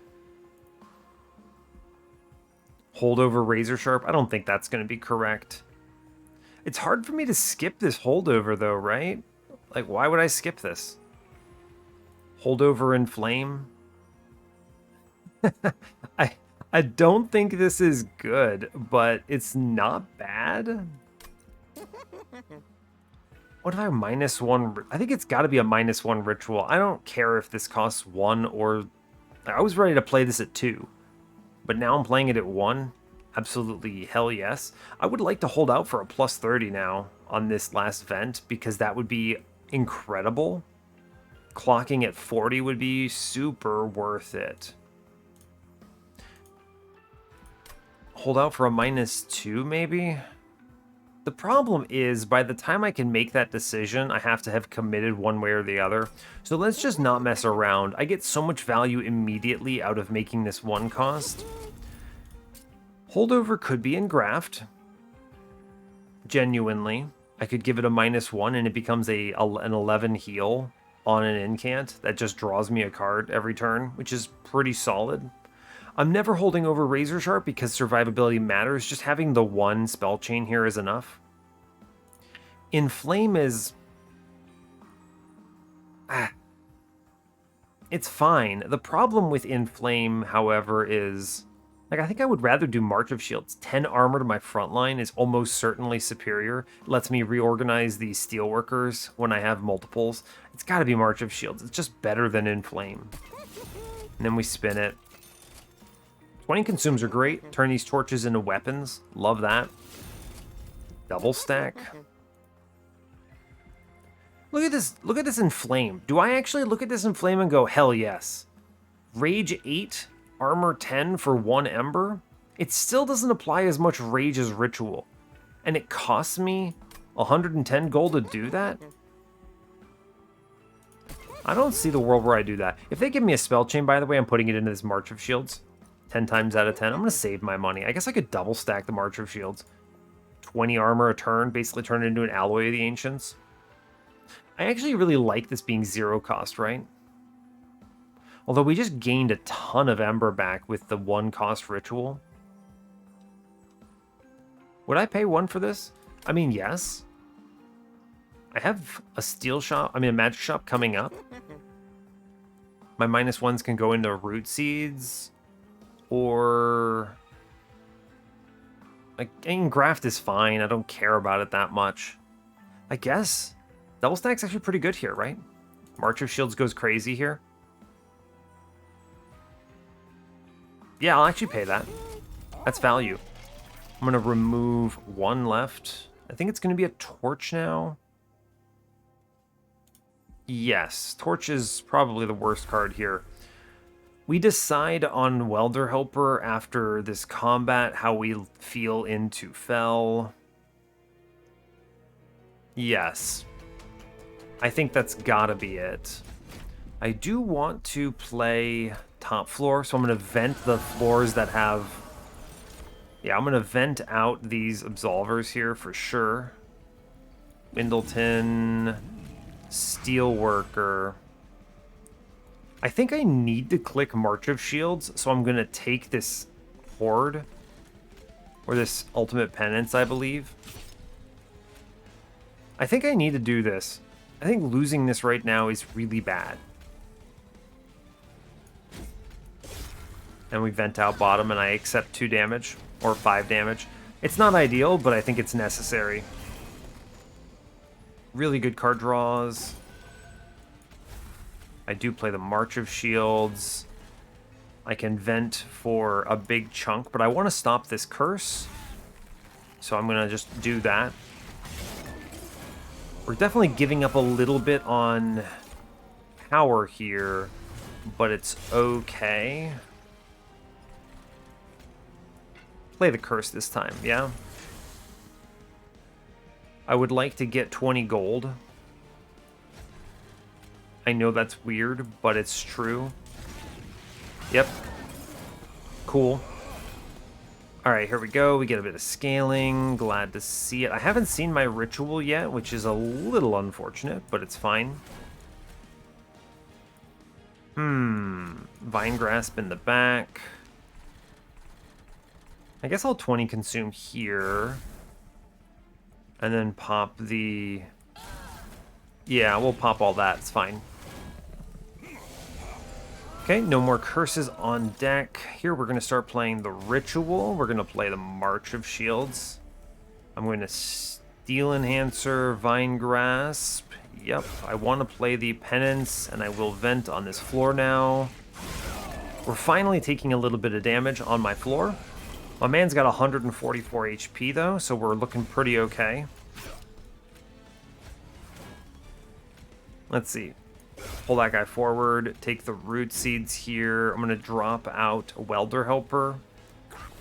Holdover Razor Sharp? I don't think that's going to be correct. It's hard for me to skip this holdover, though, right? Like, why would I skip this? Holdover Inflame? I don't think this is good, but it's not bad. What if I -1? I think it's got to be a -1 ritual. I don't care if this costs 1 or... I was ready to play this at 2, but now I'm playing it at 1. Absolutely hell yes. I would like to hold out for a +30 now on this last vent because that would be incredible. Clocking at 40 would be super worth it. Hold out for a -2 maybe? The problem is, by the time I can make that decision, I have to have committed one way or the other. So let's just not mess around. I get so much value immediately out of making this 1 cost. Holdover could be engraft. Genuinely. I could give it a -1 and it becomes an 11 heal on an incant that just draws me a card every turn, which is pretty solid. I'm never holding over Razor Sharp because survivability matters. Just having the 1 spell chain here is enough. Inflame is... It's fine. The problem with Inflame, however, is... Like, I think I would rather do March of Shields. 10 armor to my front line is almost certainly superior. It lets me reorganize the Steelworkers when I have multiples. It's got to be March of Shields. It's just better than Inflame. And then we spin it. 20 consumes are great. Turn these torches into weapons. Love that. Double stack. Look at this. Look at this Inflame. Do I actually look at this Inflame and go, hell yes? Rage 8, Armor 10 for 1 Ember? It still doesn't apply as much Rage as Ritual. And it costs me 110 gold to do that? I don't see the world where I do that. If they give me a spell chain, by the way, I'm putting it into this March of Shields. 10 times out of 10. I'm going to save my money. I guess I could double stack the March of Shields. 20 armor a turn, basically turn it into an Alloy of the Ancients. I actually really like this being 0 cost, right? Although we just gained a ton of Ember back with the 1 cost ritual. Would I pay 1 for this? I mean, yes. I have a steel shop, a magic shop coming up. My -1s can go into root seeds, or like graft is fine. I don't care about it that much. I guess double stack's actually pretty good here, right? March of Shields goes crazy here. Yeah, I'll actually pay that. That's value. I'm gonna remove 1 left. I think it's gonna be a torch now. Yes, Torch is probably the worst card here. We decide on Welder Helper after this combat, how we feel into Fel. Yes. I think that's gotta be it. I do want to play top floor, so I'm gonna vent the floors that have... Yeah, I'm gonna vent out these Absolvers here for sure. Wyldenten... Steelworker. I think I need to click March of Shields, so I'm going to take this Horde, or this Ultimate Penance, I believe. I think I need to do this. I think losing this right now is really bad. And we vent out bottom, and I accept 2 damage, or 5 damage. It's not ideal, but I think it's necessary. Really good card draws. I do play the March of Shields. I can vent for a big chunk, but I want to stop this curse. So I'm going to just do that. We're definitely giving up a little bit on power here, but it's okay. Play the curse this time, yeah? I would like to get 20 gold. I know that's weird, but it's true. Yep. Cool. Alright, here we go. We get a bit of scaling. Glad to see it. I haven't seen my ritual yet, which is a little unfortunate, but it's fine. Vine Grasp in the back. I guess I'll 20 consume here. And then pop the... Yeah, we'll pop all that. It's fine. Okay, no more curses on deck. Here we're going to start playing the Ritual. We're going to play the March of Shields. I'm going to Steel Enhancer, Vine Grasp. Yep, I want to play the Penance, and I will vent on this floor now. We're finally taking a little bit of damage on my floor. My man's got 144 HP though, so we're looking pretty okay. Let's see. Pull that guy forward, take the root seeds here. I'm gonna drop out a Welder Helper,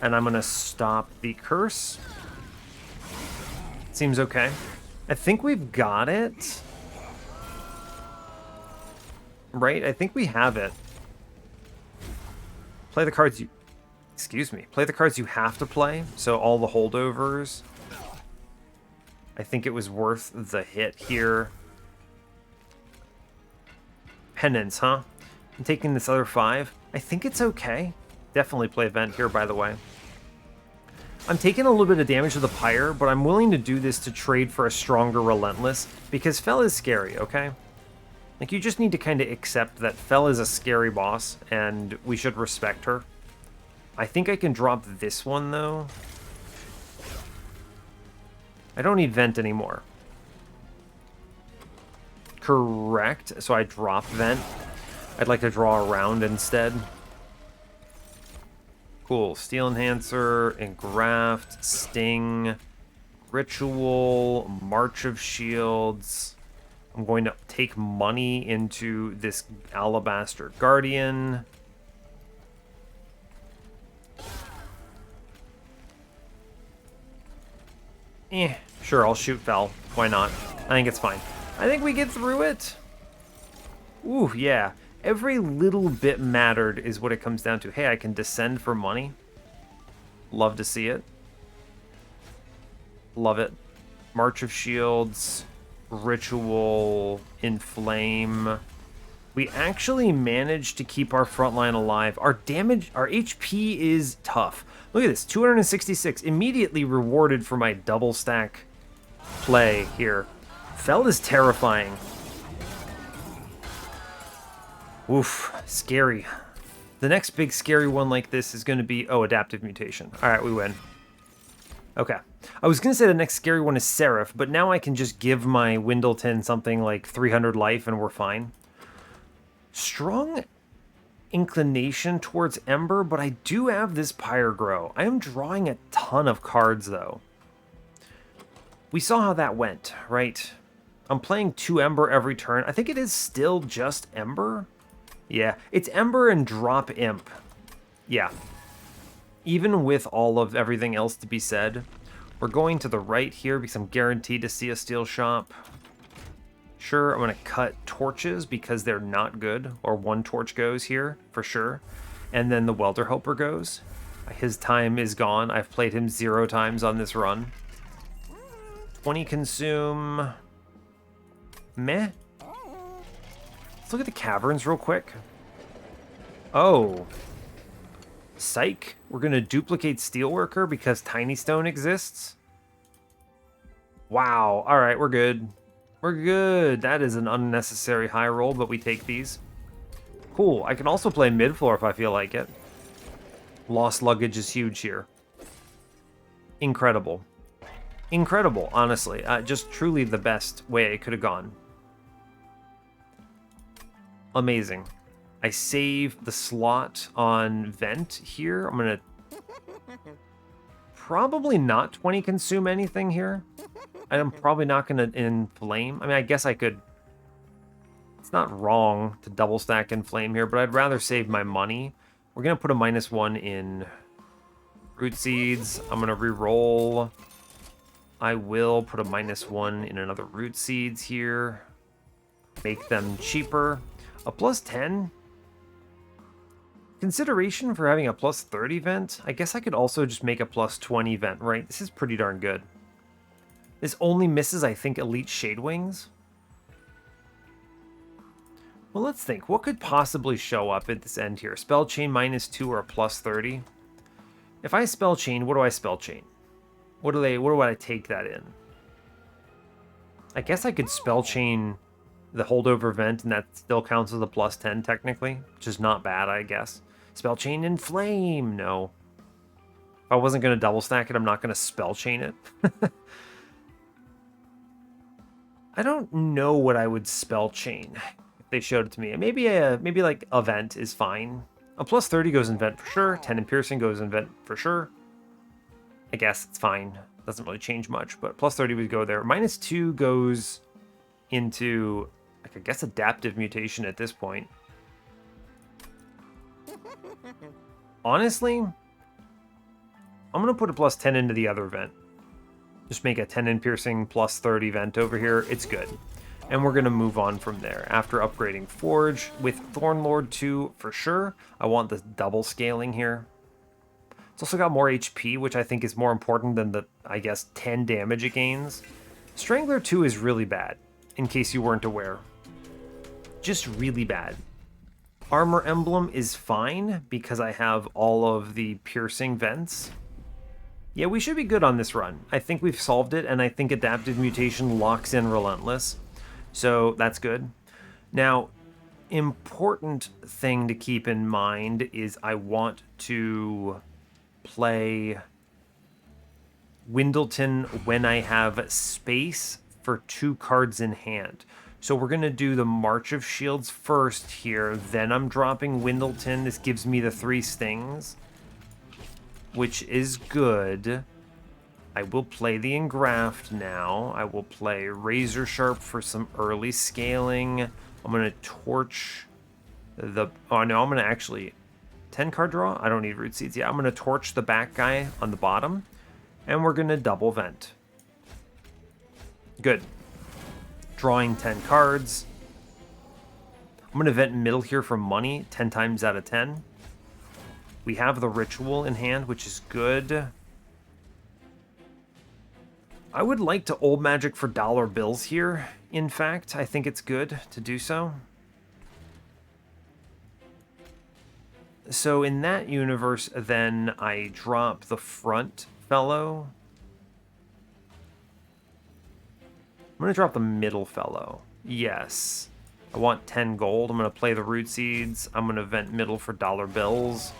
and I'm gonna stop the curse. Seems okay. I think we've got it. Right? I think we have it. Play the cards you... Excuse me. Play the cards you have to play. So all the holdovers. I think it was worth the hit here. Penance, huh? I'm taking this other 5. I think it's okay. Definitely play Vent here, by the way. I'm taking a little bit of damage to the Pyre, but I'm willing to do this to trade for a stronger Relentless, because Fel is scary, okay? Like, you just need to kind of accept that Fel is a scary boss, and we should respect her. I think I can drop this one, though. I don't need Vent anymore. Correct. So I drop Vent. I'd like to draw around instead. Cool. Steel Enhancer, Engraft, Sting. Ritual, March of Shields. I'm going to take money into this Alabaster Guardian. Sure, I'll shoot Fel. Why not? I think it's fine. I think we get through it. Ooh, yeah. Every little bit mattered is what it comes down to. Hey, I can descend for money. Love to see it. Love it. March of Shields, Ritual, Inflame. We actually managed to keep our front line alive. Our damage, our HP is tough. Look at this, 266. Immediately rewarded for my double stack play here. Fel is terrifying. Oof, scary. The next big scary one like this is going to be, oh, Adaptive Mutation. All right, we win. Okay. I was going to say the next scary one is Seraph, but now I can just give my Wyldenten something like 300 life and we're fine. Strong inclination towards Ember, but I do have this Pyre Grow. I am drawing a ton of cards, though. We saw how that went, right? I'm playing 2 Ember every turn. I think it is still just Ember. Yeah, it's Ember and drop Imp. Yeah. Even with all of everything else to be said, we're going to the right here because I'm guaranteed to see a Steel Shop. Sure, I'm going to cut torches because they're not good, or 1 torch goes here, for sure. And then the Welder Helper goes. His time is gone. I've played him 0 times on this run. 20 consume. Meh. Let's look at the caverns real quick. Oh. Psych. We're going to duplicate Steelworker because Tiny Stone exists. Wow. All right, we're good. We're good. That is an unnecessary high roll, but we take these. Cool. I can also play mid-floor if I feel like it. Lost luggage is huge here. Incredible. Incredible, honestly. Just truly the best way it could have gone. Amazing. I save the slot on Vent here. I'm going to probably not 20 consume anything here. I'm probably not going to Inflame. I mean, I guess I could. It's not wrong to double stack Inflame here, but I'd rather save my money. We're going to put a -1 in Root Seeds. I'm going to re-roll. I will put a -1 in another Root Seeds here. Make them cheaper. A +10. Consideration for having a +30 vent. I guess I could also just make a +20 vent, right? This is pretty darn good. This only misses, I think, Elite Shadewings. Well, let's think. What could possibly show up at this end here? Spell Chain -2 or a +30? If I Spell Chain, what do I Spell Chain? What do I take that in? I guess I could Spell Chain the holdover vent, and that still counts as a +10 technically, which is not bad, I guess. Spell Chain Inflame, no. If I wasn't going to double stack it, I'm not going to Spell Chain it. I don't know what I would Spell Chain if they showed it to me. Maybe like a vent is fine. A +30 goes in vent for sure. 10 in piercing goes in vent for sure. I guess it's fine. Doesn't really change much, but +30 would go there. -2 goes into, like, I guess, Adaptive Mutation at this point. Honestly, I'm going to put a +10 into the other vent. Just make a 10 in piercing +30 vent over here. It's good. And we're going to move on from there. After upgrading Forge with Thornlord 2 for sure. I want the double scaling here. It's also got more HP, which I think is more important than the, I guess, 10 damage it gains. Strangler 2 is really bad, in case you weren't aware. Just really bad. Armor Emblem is fine because I have all of the piercing vents. Yeah, we should be good on this run. I think we've solved it, and I think Adaptive Mutation locks in Relentless. So that's good. Now, important thing to keep in mind is I want to play Wyldenten when I have space for 2 cards in hand. So we're going to do the March of Shields first here, then I'm dropping Wyldenten. This gives me the 3 stings, which is good. I will play the Engraft now. I will play Razor Sharp for some early scaling. I'm going to torch the... Oh, no, I'm going to actually... 10 card draw? I don't need Root Seeds. Yeah, I'm going to torch the back guy on the bottom. And we're going to double vent. Good. Drawing 10 cards. I'm going to vent middle here for money 10 times out of 10. We have the Ritual in hand, which is good. I would like to old magic for dollar bills here. In fact, I think it's good to do so. So in that universe, then I drop the front fellow. I'm going to drop the middle fellow. Yes. I want 10 gold. I'm going to play the Root Seeds. I'm going to vent middle for dollar bills.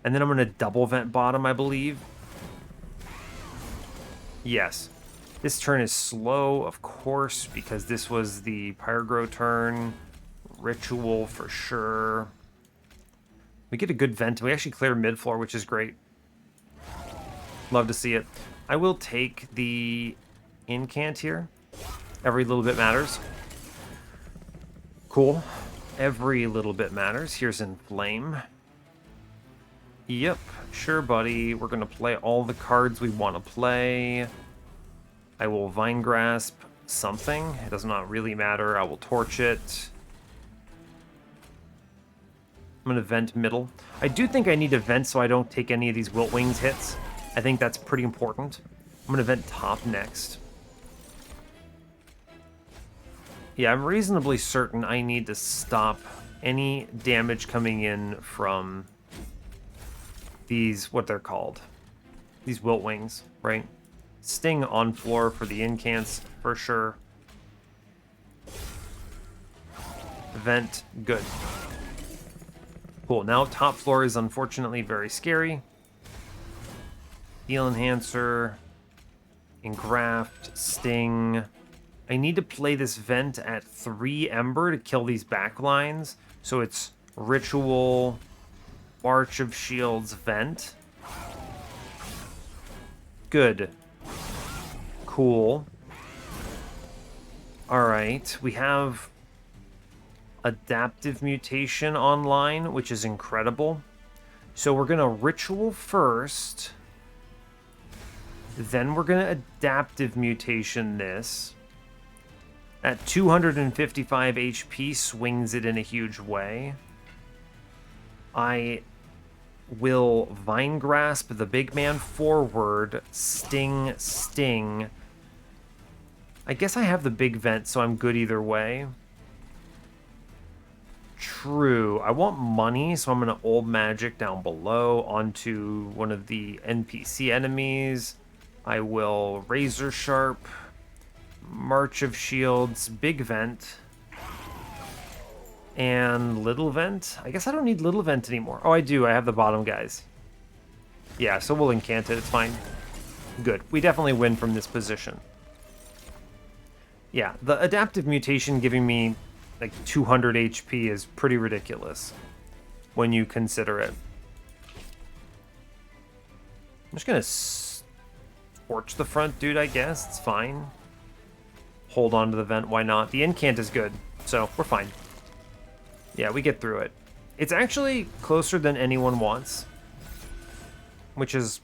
And then I'm going to double vent bottom, I believe. Yes. This turn is slow, of course, because this was the Pyro turn. Ritual for sure. We get a good vent. We actually clear mid-floor, which is great. Love to see it. I will take the incant here. Every little bit matters. Cool. Every little bit matters. Here's Inflame. Yep, sure, buddy. We're going to play all the cards we want to play. I will Vine Grasp something. It does not really matter. I will torch it. I'm going to vent middle. I do think I need to vent so I don't take any of these Wilt Wings hits. I think that's pretty important. I'm going to vent top next. Yeah, I'm reasonably certain I need to stop any damage coming in from these, what they're called. These Wilt Wings, right? Sting on floor for the incants, for sure. Vent, good. Cool, now top floor is unfortunately very scary. Heal Enhancer, Engraft, Sting. I need to play this vent at 3 Ember to kill these back lines. So it's Ritual, March of Shields, Vent. Good. Cool. Alright, we have Adaptive Mutation online, which is incredible. So we're going to Ritual first. Then we're going to Adaptive Mutation this. At 255 HP, swings it in a huge way. I will Vine Grasp the big man forward. Sting, Sting. I guess I have the big vent, so I'm good either way. True. I want money, so I'm going to old magic down below onto one of the NPC enemies. I will Razor Sharp. March of Shields, big vent, and little vent. I guess I don't need little vent anymore. Oh, I do. I have the bottom guys. Yeah, so we'll incant it. It's fine. Good. We definitely win from this position. Yeah, the adaptive mutation giving me like 200 HP is pretty ridiculous when you consider it. I'm just going to torch the front dude, I guess. It's fine. Hold on to the vent, why not? The incant is good, so we're fine. Yeah, we get through it. It's actually closer than anyone wants, which is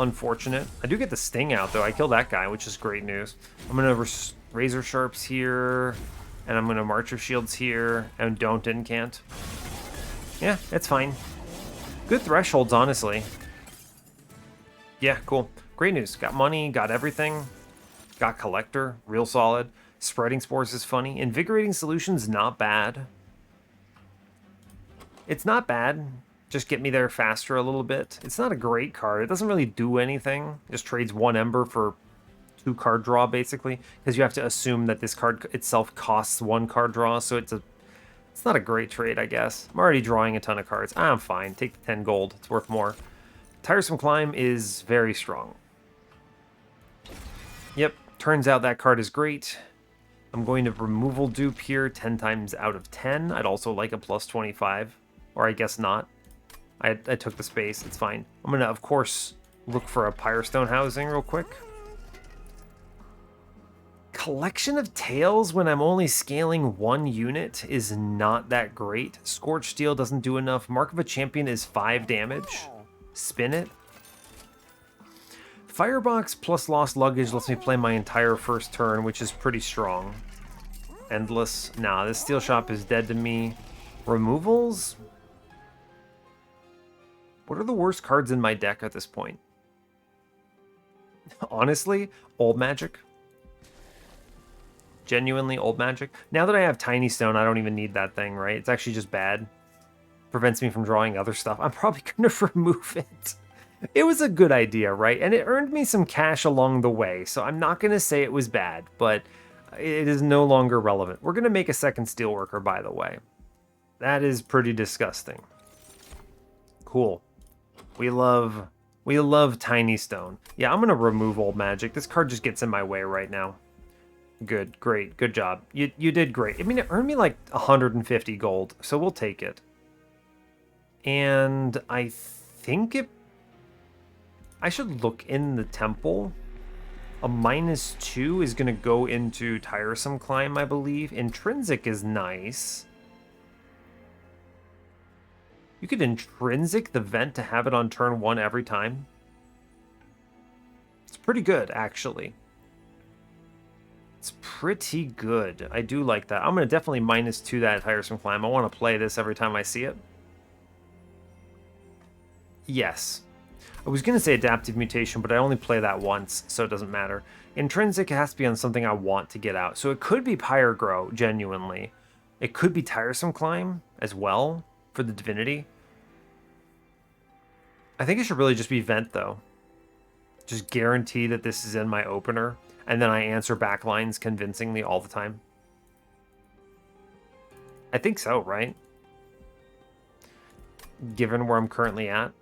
unfortunate. I do get the Sting out, though. I killed that guy, which is great news. I'm going to Razor Sharps here, and I'm going to March of Shields here, and don't incant. Yeah, it's fine. Good thresholds, honestly. Yeah, cool. Great news. Got money, got everything. Got Collector, real solid. Spreading Spores is funny. Invigorating Solution's not bad. It's not bad. Just get me there faster a little bit. It's not a great card. It doesn't really do anything. Just trades 1 Ember for 2 card draw, basically. Because you have to assume that this card itself costs 1 card draw, so it's not a great trade, I guess. I'm already drawing a ton of cards. I'm fine. Take the 10 gold. It's worth more. Tiresome Climb is very strong. Yep. Turns out that card is great. I'm going to removal dupe here 10 times out of 10. I'd also like a plus 25. Or I guess not. I took the space. It's fine. I'm going to, of course, look for a Pyrestone housing real quick. Collection of Tails when I'm only scaling 1 unit is not that great. Scorched Steel doesn't do enough. Mark of a Champion is 5 damage. Spin it. Firebox plus Lost Luggage lets me play my entire first turn, which is pretty strong. Endless. Nah, this Steel Shop is dead to me. Removals? What are the worst cards in my deck at this point? Honestly, Old Magic. Genuinely Old Magic. Now that I have Tiny Stone, I don't even need that thing, right? It's actually just bad. Prevents me from drawing other stuff. I'm probably going to remove it. It was a good idea, right? And it earned me some cash along the way, so I'm not going to say it was bad, but it is no longer relevant. We're going to make a second Steelworker, by the way. That is pretty disgusting. Cool. We love Tiny Stone. Yeah, I'm going to remove Old Magic. This card just gets in my way right now. Good, great, good job. You did great. I mean, it earned me like 150 gold, so we'll take it. And I think I should look in the temple. A -2 is going to go into Tiresome Climb, I believe. Intrinsic is nice. You could Intrinsic the Vent to have it on turn 1 every time. It's pretty good, actually. It's pretty good. I do like that. I'm going to definitely -2 that Tiresome Climb. I want to play this every time I see it. Yes. I was going to say Adaptive Mutation, but I only play that once, so it doesn't matter. Intrinsic has to be on something I want to get out. So it could be Pyre Grow, genuinely. It could be Tiresome Climb as well for the Divinity. I think it should really just be Vent, though. Just guarantee that this is in my opener, and then I answer backlines convincingly all the time. I think so, right? Given where I'm currently at.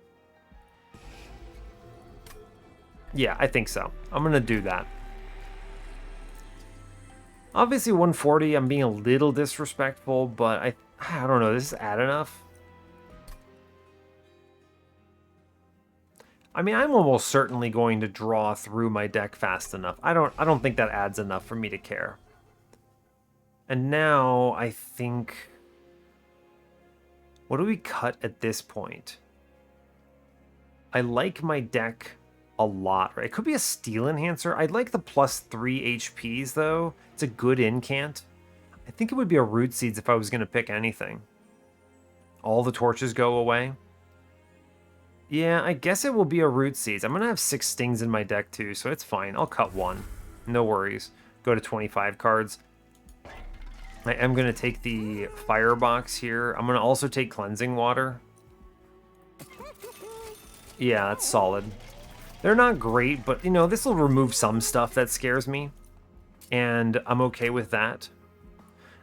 Yeah, I think so. I'm going to do that. Obviously, 140, I'm being a little disrespectful, but I don't know. This is add enough. I mean, I'm almost certainly going to draw through my deck fast enough. I don't think that adds enough for me to care. And now I think, what do we cut at this point? I like my deck a lot, right? It could be a Steel Enhancer. I'd like the +3 HPs, though. It's a good incant. I think it would be a Root Seeds if I was going to pick anything. All the torches go away. Yeah, I guess it will be a Root Seeds. I'm going to have 6 Stings in my deck, too, so it's fine. I'll cut 1. No worries. Go to 25 cards. I am going to take the Firebox here. I'm going to also take Cleansing Water. Yeah, that's solid. They're not great, but, you know, this will remove some stuff that scares me. And I'm okay with that.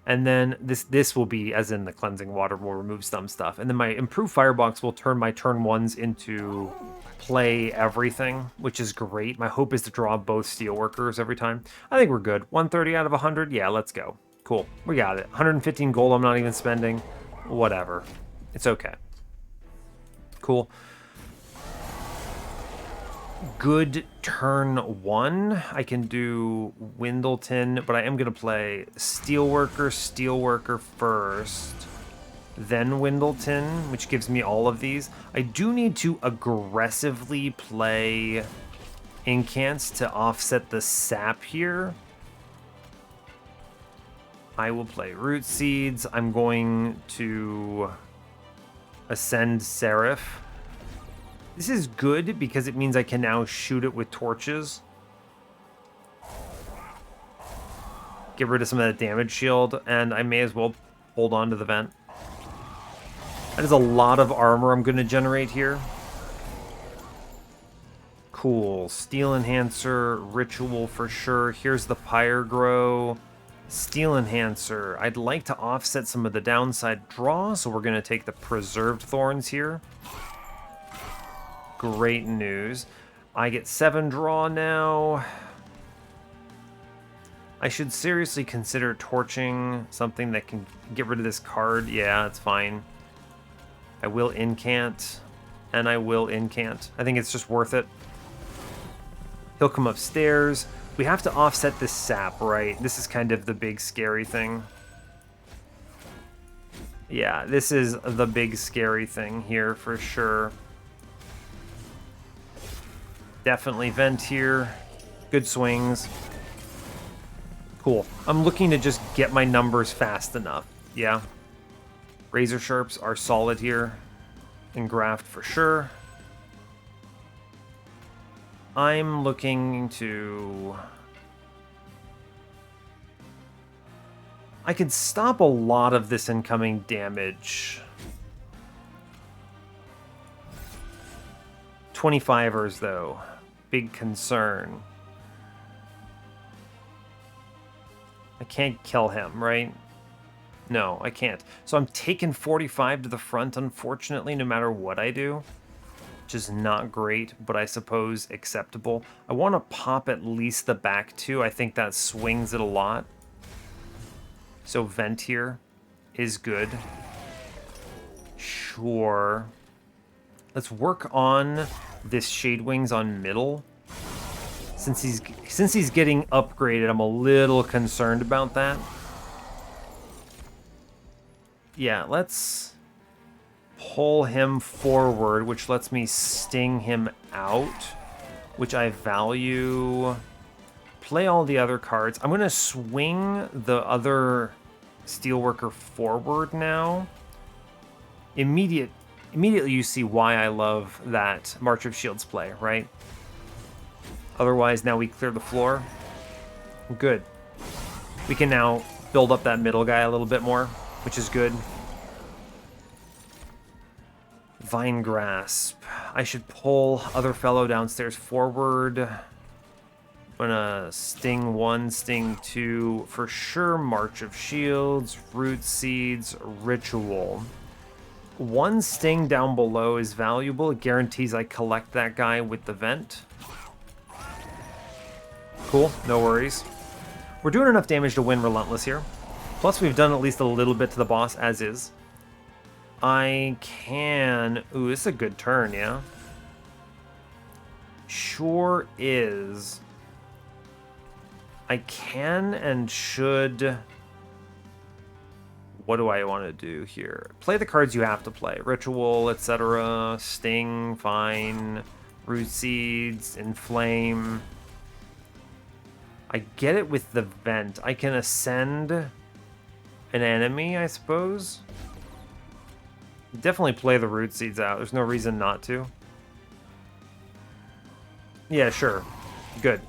And then this will be, as in the Cleansing Water will remove some stuff. And then my Improved Firebox will turn my turn 1s into play everything, which is great. My hope is to draw both Steelworkers every time. I think we're good. 130 out of 100? Yeah, let's go. Cool. We got it. 115 gold I'm not even spending. Whatever. It's okay. Cool. Good turn 1. I can do Wyldenten, but I am going to play Steelworker first, then Wyldenten, which gives me all of these. I do need to aggressively play Incants to offset the sap here. I will play Root Seeds. I'm going to Ascend Seraph. This is good because it means I can now shoot it with torches. Get rid of some of that damage shield, and I may as well hold on to the vent. That is a lot of armor I'm going to generate here. Cool. Steel Enhancer, Ritual for sure. Here's the Pyre Grow. Steel Enhancer. I'd like to offset some of the downside draw, so we're going to take the Preserved Thorns here. Great news. I get 7 draw now. I should seriously consider torching something that can get rid of this card. Yeah, it's fine. I will incant, and I will incant. I think it's just worth it. He'll come upstairs. We have to offset this sap, right? This is kind of the big scary thing. Yeah, this is the big scary thing here for sure. Definitely vent here. Good swings. Cool. I'm looking to just get my numbers fast enough. Yeah. Razor Sharps are solid here. Engraft for sure. I'm looking to... I could stop a lot of this incoming damage. 25ers, though. Big concern. I can't kill him, right? No, I can't. So I'm taking 45 to the front, unfortunately, no matter what I do. Which is not great, but I suppose acceptable. I want to pop at least the back two. I think that swings it a lot. So vent here is good. Sure. Let's work on this Shade Wings on middle. Since he's getting upgraded, I'm a little concerned about that. Yeah, let's pull him forward, which lets me sting him out, which I value. Play all the other cards. I'm going to swing the other Steelworker forward now. Immediately you see why I love that March of Shields play, right? Otherwise, now we clear the floor. Good. We can now build up that middle guy a little bit more, which is good. Vine Grasp. I should pull other fellow downstairs forward. I'm gonna sting 1, sting 2. For sure, March of Shields, Root Seeds, Ritual. 1 sting down below is valuable. It guarantees I collect that guy with the vent. Cool, no worries. We're doing enough damage to win Relentless here. Plus, we've done at least a little bit to the boss as is. I can... Ooh, this is a good turn, yeah? Sure is. I can and should... What do I want to do here? Play the cards you have to play. Ritual, etc. Sting, fine. Root Seeds, Inflame. I get it with the vent. I can ascend an enemy, I suppose. Definitely play the Root Seeds out. There's no reason not to. Yeah, sure. Good.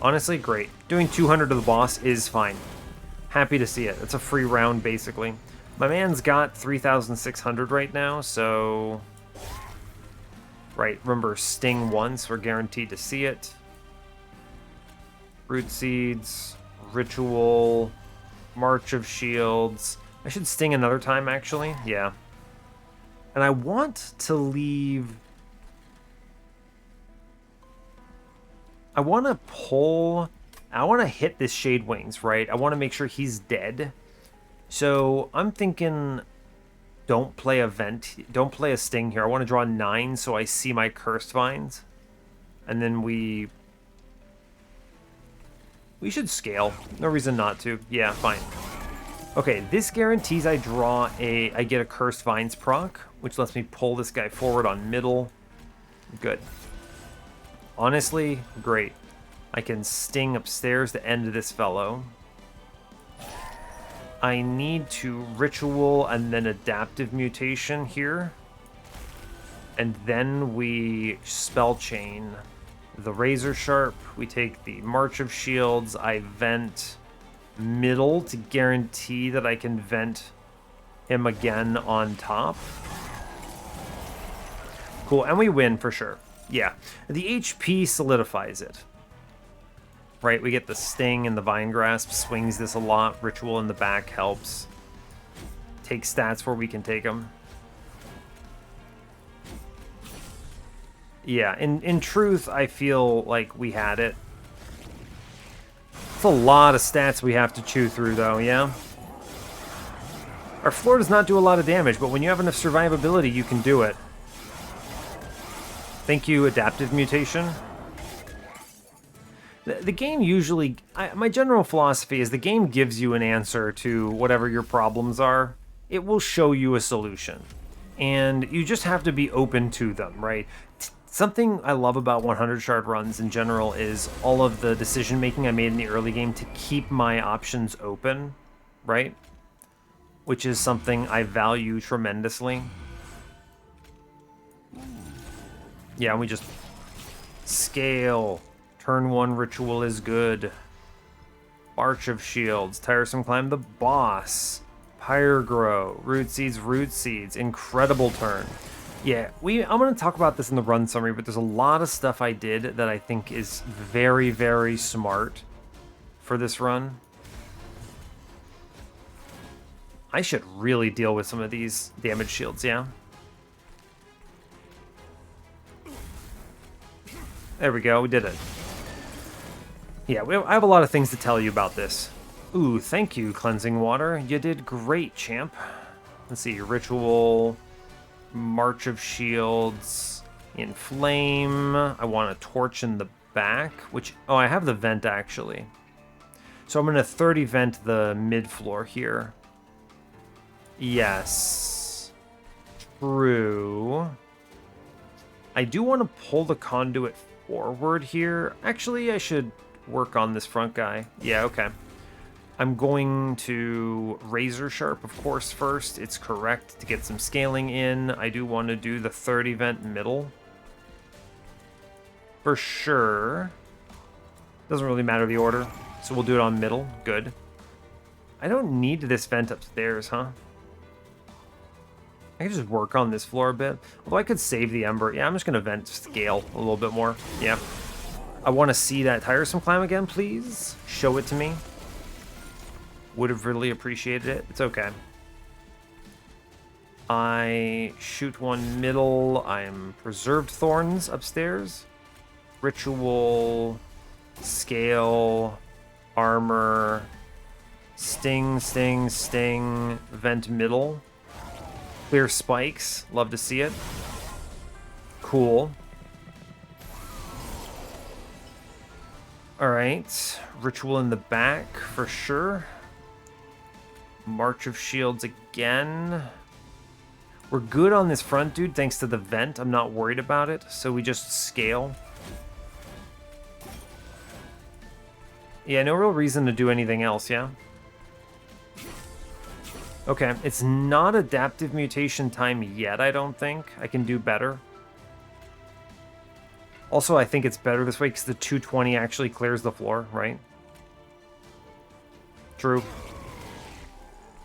Honestly, great. Doing 200 to the boss is fine. Happy to see it. It's a free round, basically. My man's got 3,600 right now, so... Right, remember, Sting once. We're guaranteed to see it. Root Seeds, Ritual, March of Shields. I should sting another time, actually. Yeah. And I want to leave... I want to pull... I want to hit this Shade Wings, right? I want to make sure he's dead. So I'm thinking... Don't play a vent. Don't play a sting here. I want to draw 9 so I see my Cursed Vines. And then we should scale. No reason not to. Yeah, fine. Okay, this guarantees I get a Cursed Vines proc, which lets me pull this guy forward on middle. Good. Honestly, great. I can sting upstairs to end this fellow. I need to Ritual and then Adaptive Mutation here. And then we Spell Chain the Razor Sharp. We take the March of Shields. I vent middle to guarantee that I can vent him again on top. Cool, and we win for sure. Yeah, the HP solidifies it. Right, we get the Sting and the Vine Grasp, swings this a lot. Ritual in the back helps. Take stats where we can take them. Yeah, in truth, I feel like we had it. It's a lot of stats we have to chew through, though, yeah? Our floor does not do a lot of damage, but when you have enough survivability, you can do it. Thank you, Adaptive Mutation. The game usually, my general philosophy is the game gives you an answer to whatever your problems are. It will show you a solution. And you just have to be open to them, right? Something I love about 100 shard runs in general is all of the decision making I made in the early game to keep my options open, right? Which is something I value tremendously. Yeah, we just scale. Turn 1 ritual is good. March of Shields. Tiresome Climb the boss. Pyre Grow. Root Seeds. Incredible turn. Yeah, I'm going to talk about this in the run summary, but there's a lot of stuff I did that I think is very, very smart for this run. I should really deal with some of these damage shields, yeah? There we go, we did it. Yeah, I have a lot of things to tell you about this. Ooh, thank you, Cleansing Water. You did great, champ. Let's see, Ritual, March of Shields, Inflame. I want a torch in the back, which... Oh, I have the vent, actually. So I'm going to 30 vent the mid-floor here. Yes. True. I do want to pull the conduit forward here. Actually, I should work on this front guy. Yeah, okay. I'm going to Razor Sharp, of course, first. It's correct to get some scaling in. I do want to do the 30 vent middle. For sure. Doesn't really matter the order, so we'll do it on middle. Good. I don't need this vent upstairs, huh? I can just work on this floor a bit. Although I could save the Ember. Yeah, I'm just going to vent scale a little bit more. Yeah. I want to see that Tiresome Climb again, please. Show it to me. Would have really appreciated it. It's okay. I shoot one middle. I'm Preserved Thorns upstairs. Ritual. Scale. Armor. Sting. Vent middle. Clear spikes. Love to see it. Cool. Alright. Ritual in the back for sure. March of Shields again. We're good on this front, dude, thanks to the vent. I'm not worried about it, so we just scale. Yeah, no real reason to do anything else, yeah? Okay, it's not adaptive mutation time yet, I don't think. I can do better. Also, I think it's better this way because the 220 actually clears the floor, right? True.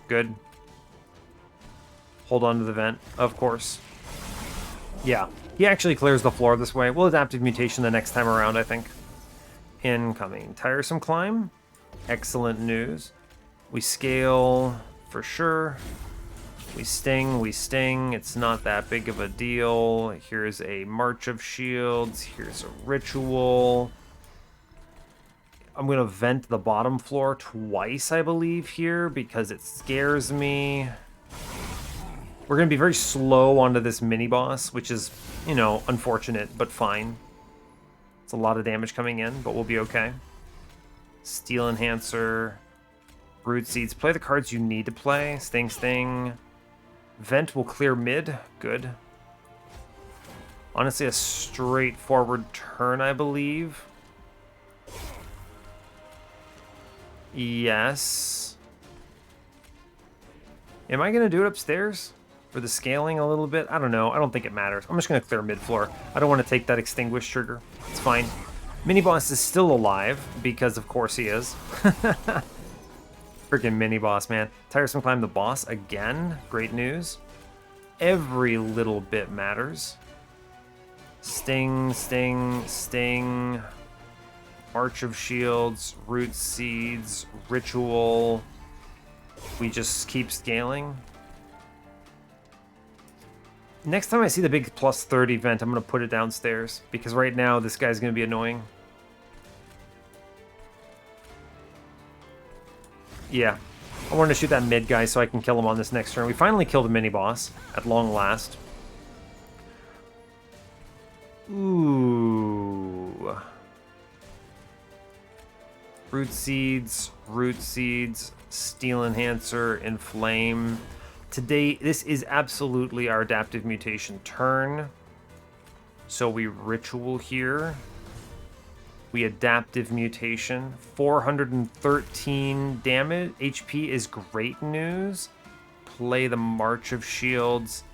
Good. Hold on to the vent, of course. Yeah, he actually clears the floor this way. We'll adaptive mutation the next time around, I think. Incoming. Tiresome Climb. Excellent news. We scale... for sure. We sting. It's not that big of a deal. Here's a March of Shields. Here's a Ritual. I'm going to vent the bottom floor twice, I believe, here, because it scares me. We're going to be very slow onto this mini-boss, which is, you know, unfortunate, but fine. It's a lot of damage coming in, but we'll be okay. Steel Enhancer... Root Seeds. Play the cards you need to play. Sting. Vent will clear mid. Good. Honestly, a straightforward turn, I believe. Yes. Am I going to do it upstairs? For the scaling a little bit? I don't know. I don't think it matters. I'm just going to clear mid floor. I don't want to take that extinguish trigger. It's fine. Mini-boss is still alive, because of course he is. Freaking mini-boss, man. Tiresome Climb the boss again. Great news. Every little bit matters. Sting. March of Shields. Root Seeds. Ritual. We just keep scaling. Next time I see the big plus 30 vent, I'm going to put it downstairs. Because right now, this guy's going to be annoying. Yeah, I wanted to shoot that mid guy so I can kill him on this next turn. We finally killed a mini-boss, at long last. Ooh. Root Seeds, Steel Enhancer, Inflame. Today, this is absolutely our adaptive mutation turn. So we Ritual here. We adaptive mutation. 413 damage. HP is great news. Play the March of Shields.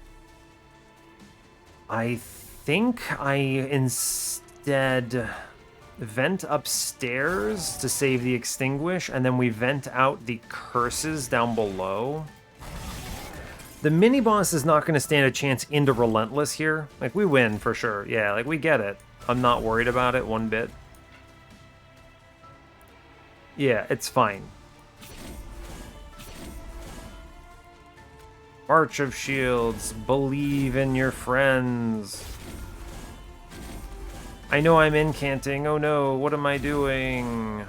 I think I instead vent upstairs to save the Extinguish, and then we vent out the curses down below. The mini boss is not going to stand a chance into Relentless here. Like, we win for sure. Yeah, like, we get it. I'm not worried about it one bit. Yeah, it's fine. March of Shields, believe in your friends. I know I'm incanting. Oh no, what am I doing?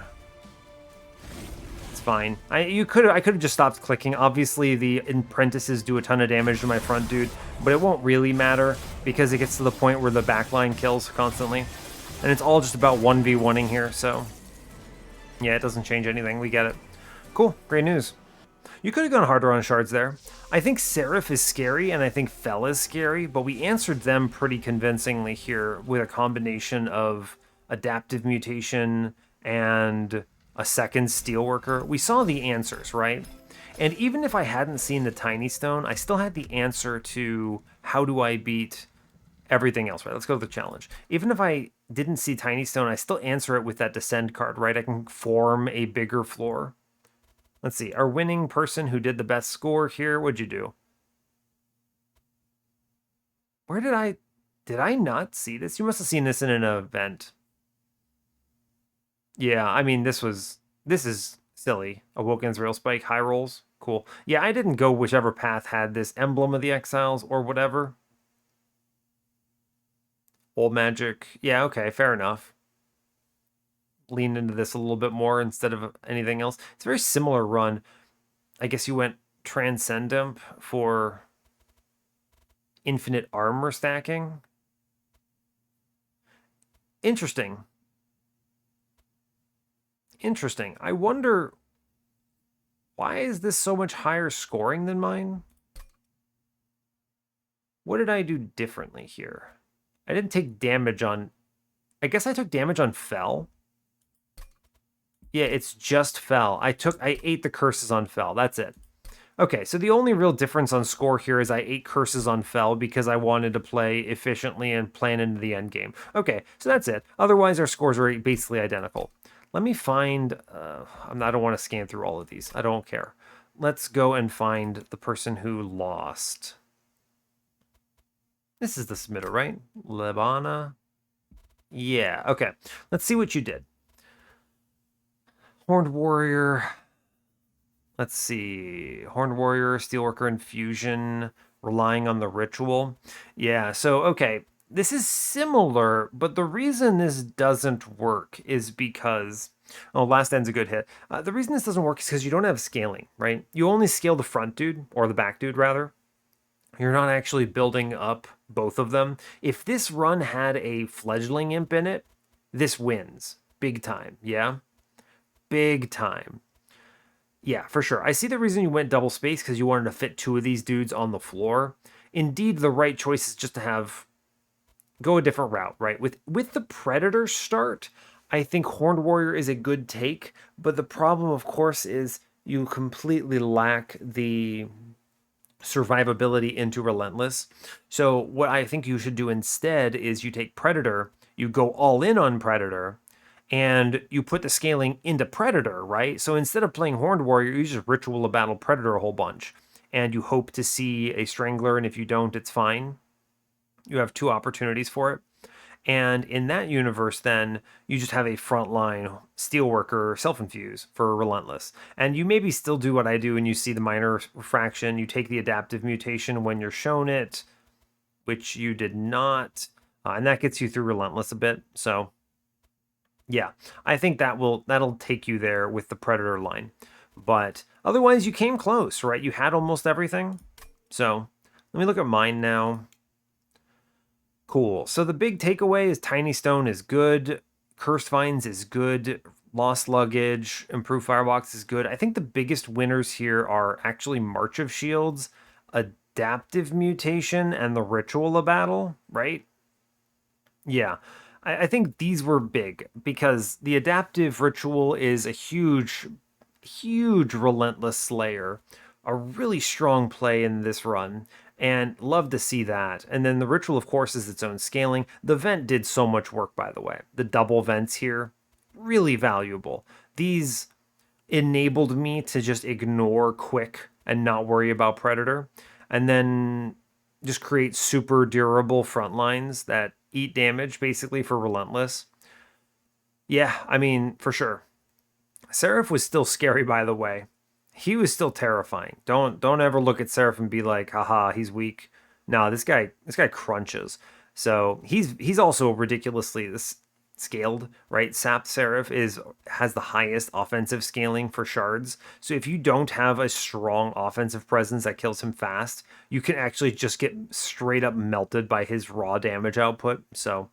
It's fine. I could have just stopped clicking. Obviously, the apprentices do a ton of damage to my front dude, but it won't really matter because it gets to the point where the backline kills constantly. And it's all just about 1v1ing here, so yeah, it doesn't change anything. We get it. Cool, great news. You could have gone harder on shards there. I think Seraph is scary, and I think Fel is scary, but we answered them pretty convincingly here with a combination of adaptive mutation and a second steelworker. We saw the answers, right? And even if I hadn't seen the Tiny Stone, I still had the answer to how do I beat everything else, right? Let's go to the challenge. Even if I didn't see Tiny Stone, I still answer it with that Descend card, right? I can form a bigger floor. Let's see, our winning person who did the best score here, what'd you do? Where did I not see this? You must have seen this in an event. Yeah, I mean, this is silly. Awoken's Rail Spike, high rolls, cool. Yeah, I didn't go whichever path had this emblem of the Exiles or whatever. Old magic, yeah, okay, fair enough. Lean into this a little bit more instead of anything else. It's a very similar run. I guess you went Transcendent for infinite armor stacking. Interesting. Interesting. I wonder, why is this so much higher scoring than mine? What did I do differently here? I didn't take damage on... I guess I took damage on Fel. Yeah, it's just Fel. I ate the curses on Fel. That's it. Okay, so the only real difference on score here is I ate curses on Fel because I wanted to play efficiently and plan into the end game. Okay, so that's it. Otherwise, our scores are basically identical. Let me find... I don't want to scan through all of these. I don't care. Let's go and find the person who lost. This is the submitter, right? Lebana? Yeah, okay. Let's see what you did. Horned Warrior. Let's see. Horned Warrior, Steelworker Infusion, relying on the ritual. Yeah, so, okay. This is similar, but the reason this doesn't work is because... Oh, Last End's a good hit. The reason this doesn't work is because you don't have scaling, right? You only scale the front dude, or the back dude, rather. You're not actually building up both of them. If this run had a fledgling imp in it, this wins. Big time, yeah? Big time. Yeah, for sure. I see the reason you went double space because you wanted to fit two of these dudes on the floor. Indeed, the right choice is just to go a different route, right? With the Predator start, I think Horned Warrior is a good take, but the problem, of course, is you completely lack the survivability into Relentless. So what I think you should do instead is you take Predator, you go all in on Predator, and you put the scaling into Predator, right? So instead of playing Horned Warrior, you just Ritual a Battle Predator a whole bunch, and you hope to see a Strangler, and if you don't, it's fine. You have two opportunities for it. And in that universe, then, you just have a frontline Steelworker Self-Infuse for Relentless. And you maybe still do what I do and you see the minor refraction. You take the adaptive mutation when you're shown it, which you did not. And that gets you through Relentless a bit. So, yeah, I think that'll take you there with the Predator line. But otherwise, you came close, right? You had almost everything. So, let me look at mine now. Cool. So the big takeaway is Tiny Stone is good. Cursed Vines is good. Lost Luggage, Improved Firebox is good. I think the biggest winners here are actually March of Shields, Adaptive Mutation, and the Ritual of Battle, right? Yeah. I think these were big because the Adaptive Ritual is a huge Relentless Slayer, a really strong play in this run, and love to see that. And then the Ritual, of course, is its own scaling. The Vent did so much work, by the way. The double vents here, really valuable. These enabled me to just ignore Quick and not worry about Predator, and then just create super durable front lines that eat damage basically for Relentless. Yeah, I mean, for sure. Seraph was still scary, by the way. He was still terrifying. Don't ever look at Seraph and be like, haha, he's weak. No, this guy crunches. So he's also ridiculously scaled, right? Sap Seraph has the highest offensive scaling for shards. So if you don't have a strong offensive presence that kills him fast, you can actually just get straight up melted by his raw damage output. So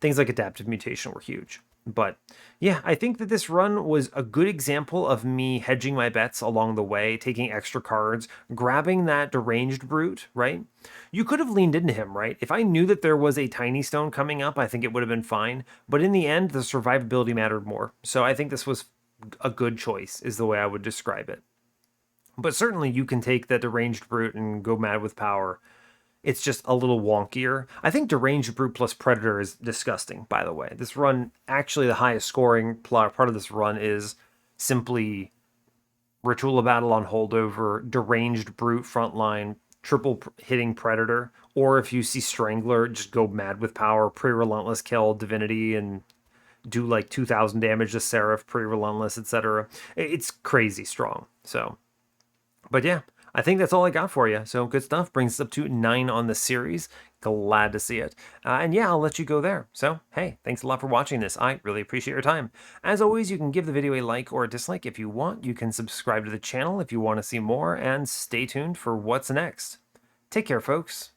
things like Adaptive Mutation were huge. But yeah, I think that this run was a good example of me hedging my bets along the way, taking extra cards, grabbing that Deranged Brute, right? You could have leaned into him, right? If I knew that there was a Tiny Stone coming up, I think it would have been fine. But in the end, the survivability mattered more. So I think this was a good choice, is the way I would describe it. But certainly you can take that Deranged Brute and go mad with power. It's just a little wonkier. I think Deranged Brute plus Predator is disgusting, by the way. This run, actually the highest scoring part of this run is simply Ritual of Battle on Holdover, Deranged Brute frontline, triple hitting Predator, or if you see Strangler, just go mad with power, pre-relentless kill Divinity, and do like 2,000 damage to Seraph, pre-relentless, etc. It's crazy strong, so... But yeah, I think that's all I got for you. So good stuff. Brings us up to 9 on the series. Glad to see it. And yeah, I'll let you go there. So, hey, thanks a lot for watching this. I really appreciate your time. As always, you can give the video a like or a dislike if you want. You can subscribe to the channel if you want to see more. And stay tuned for what's next. Take care, folks.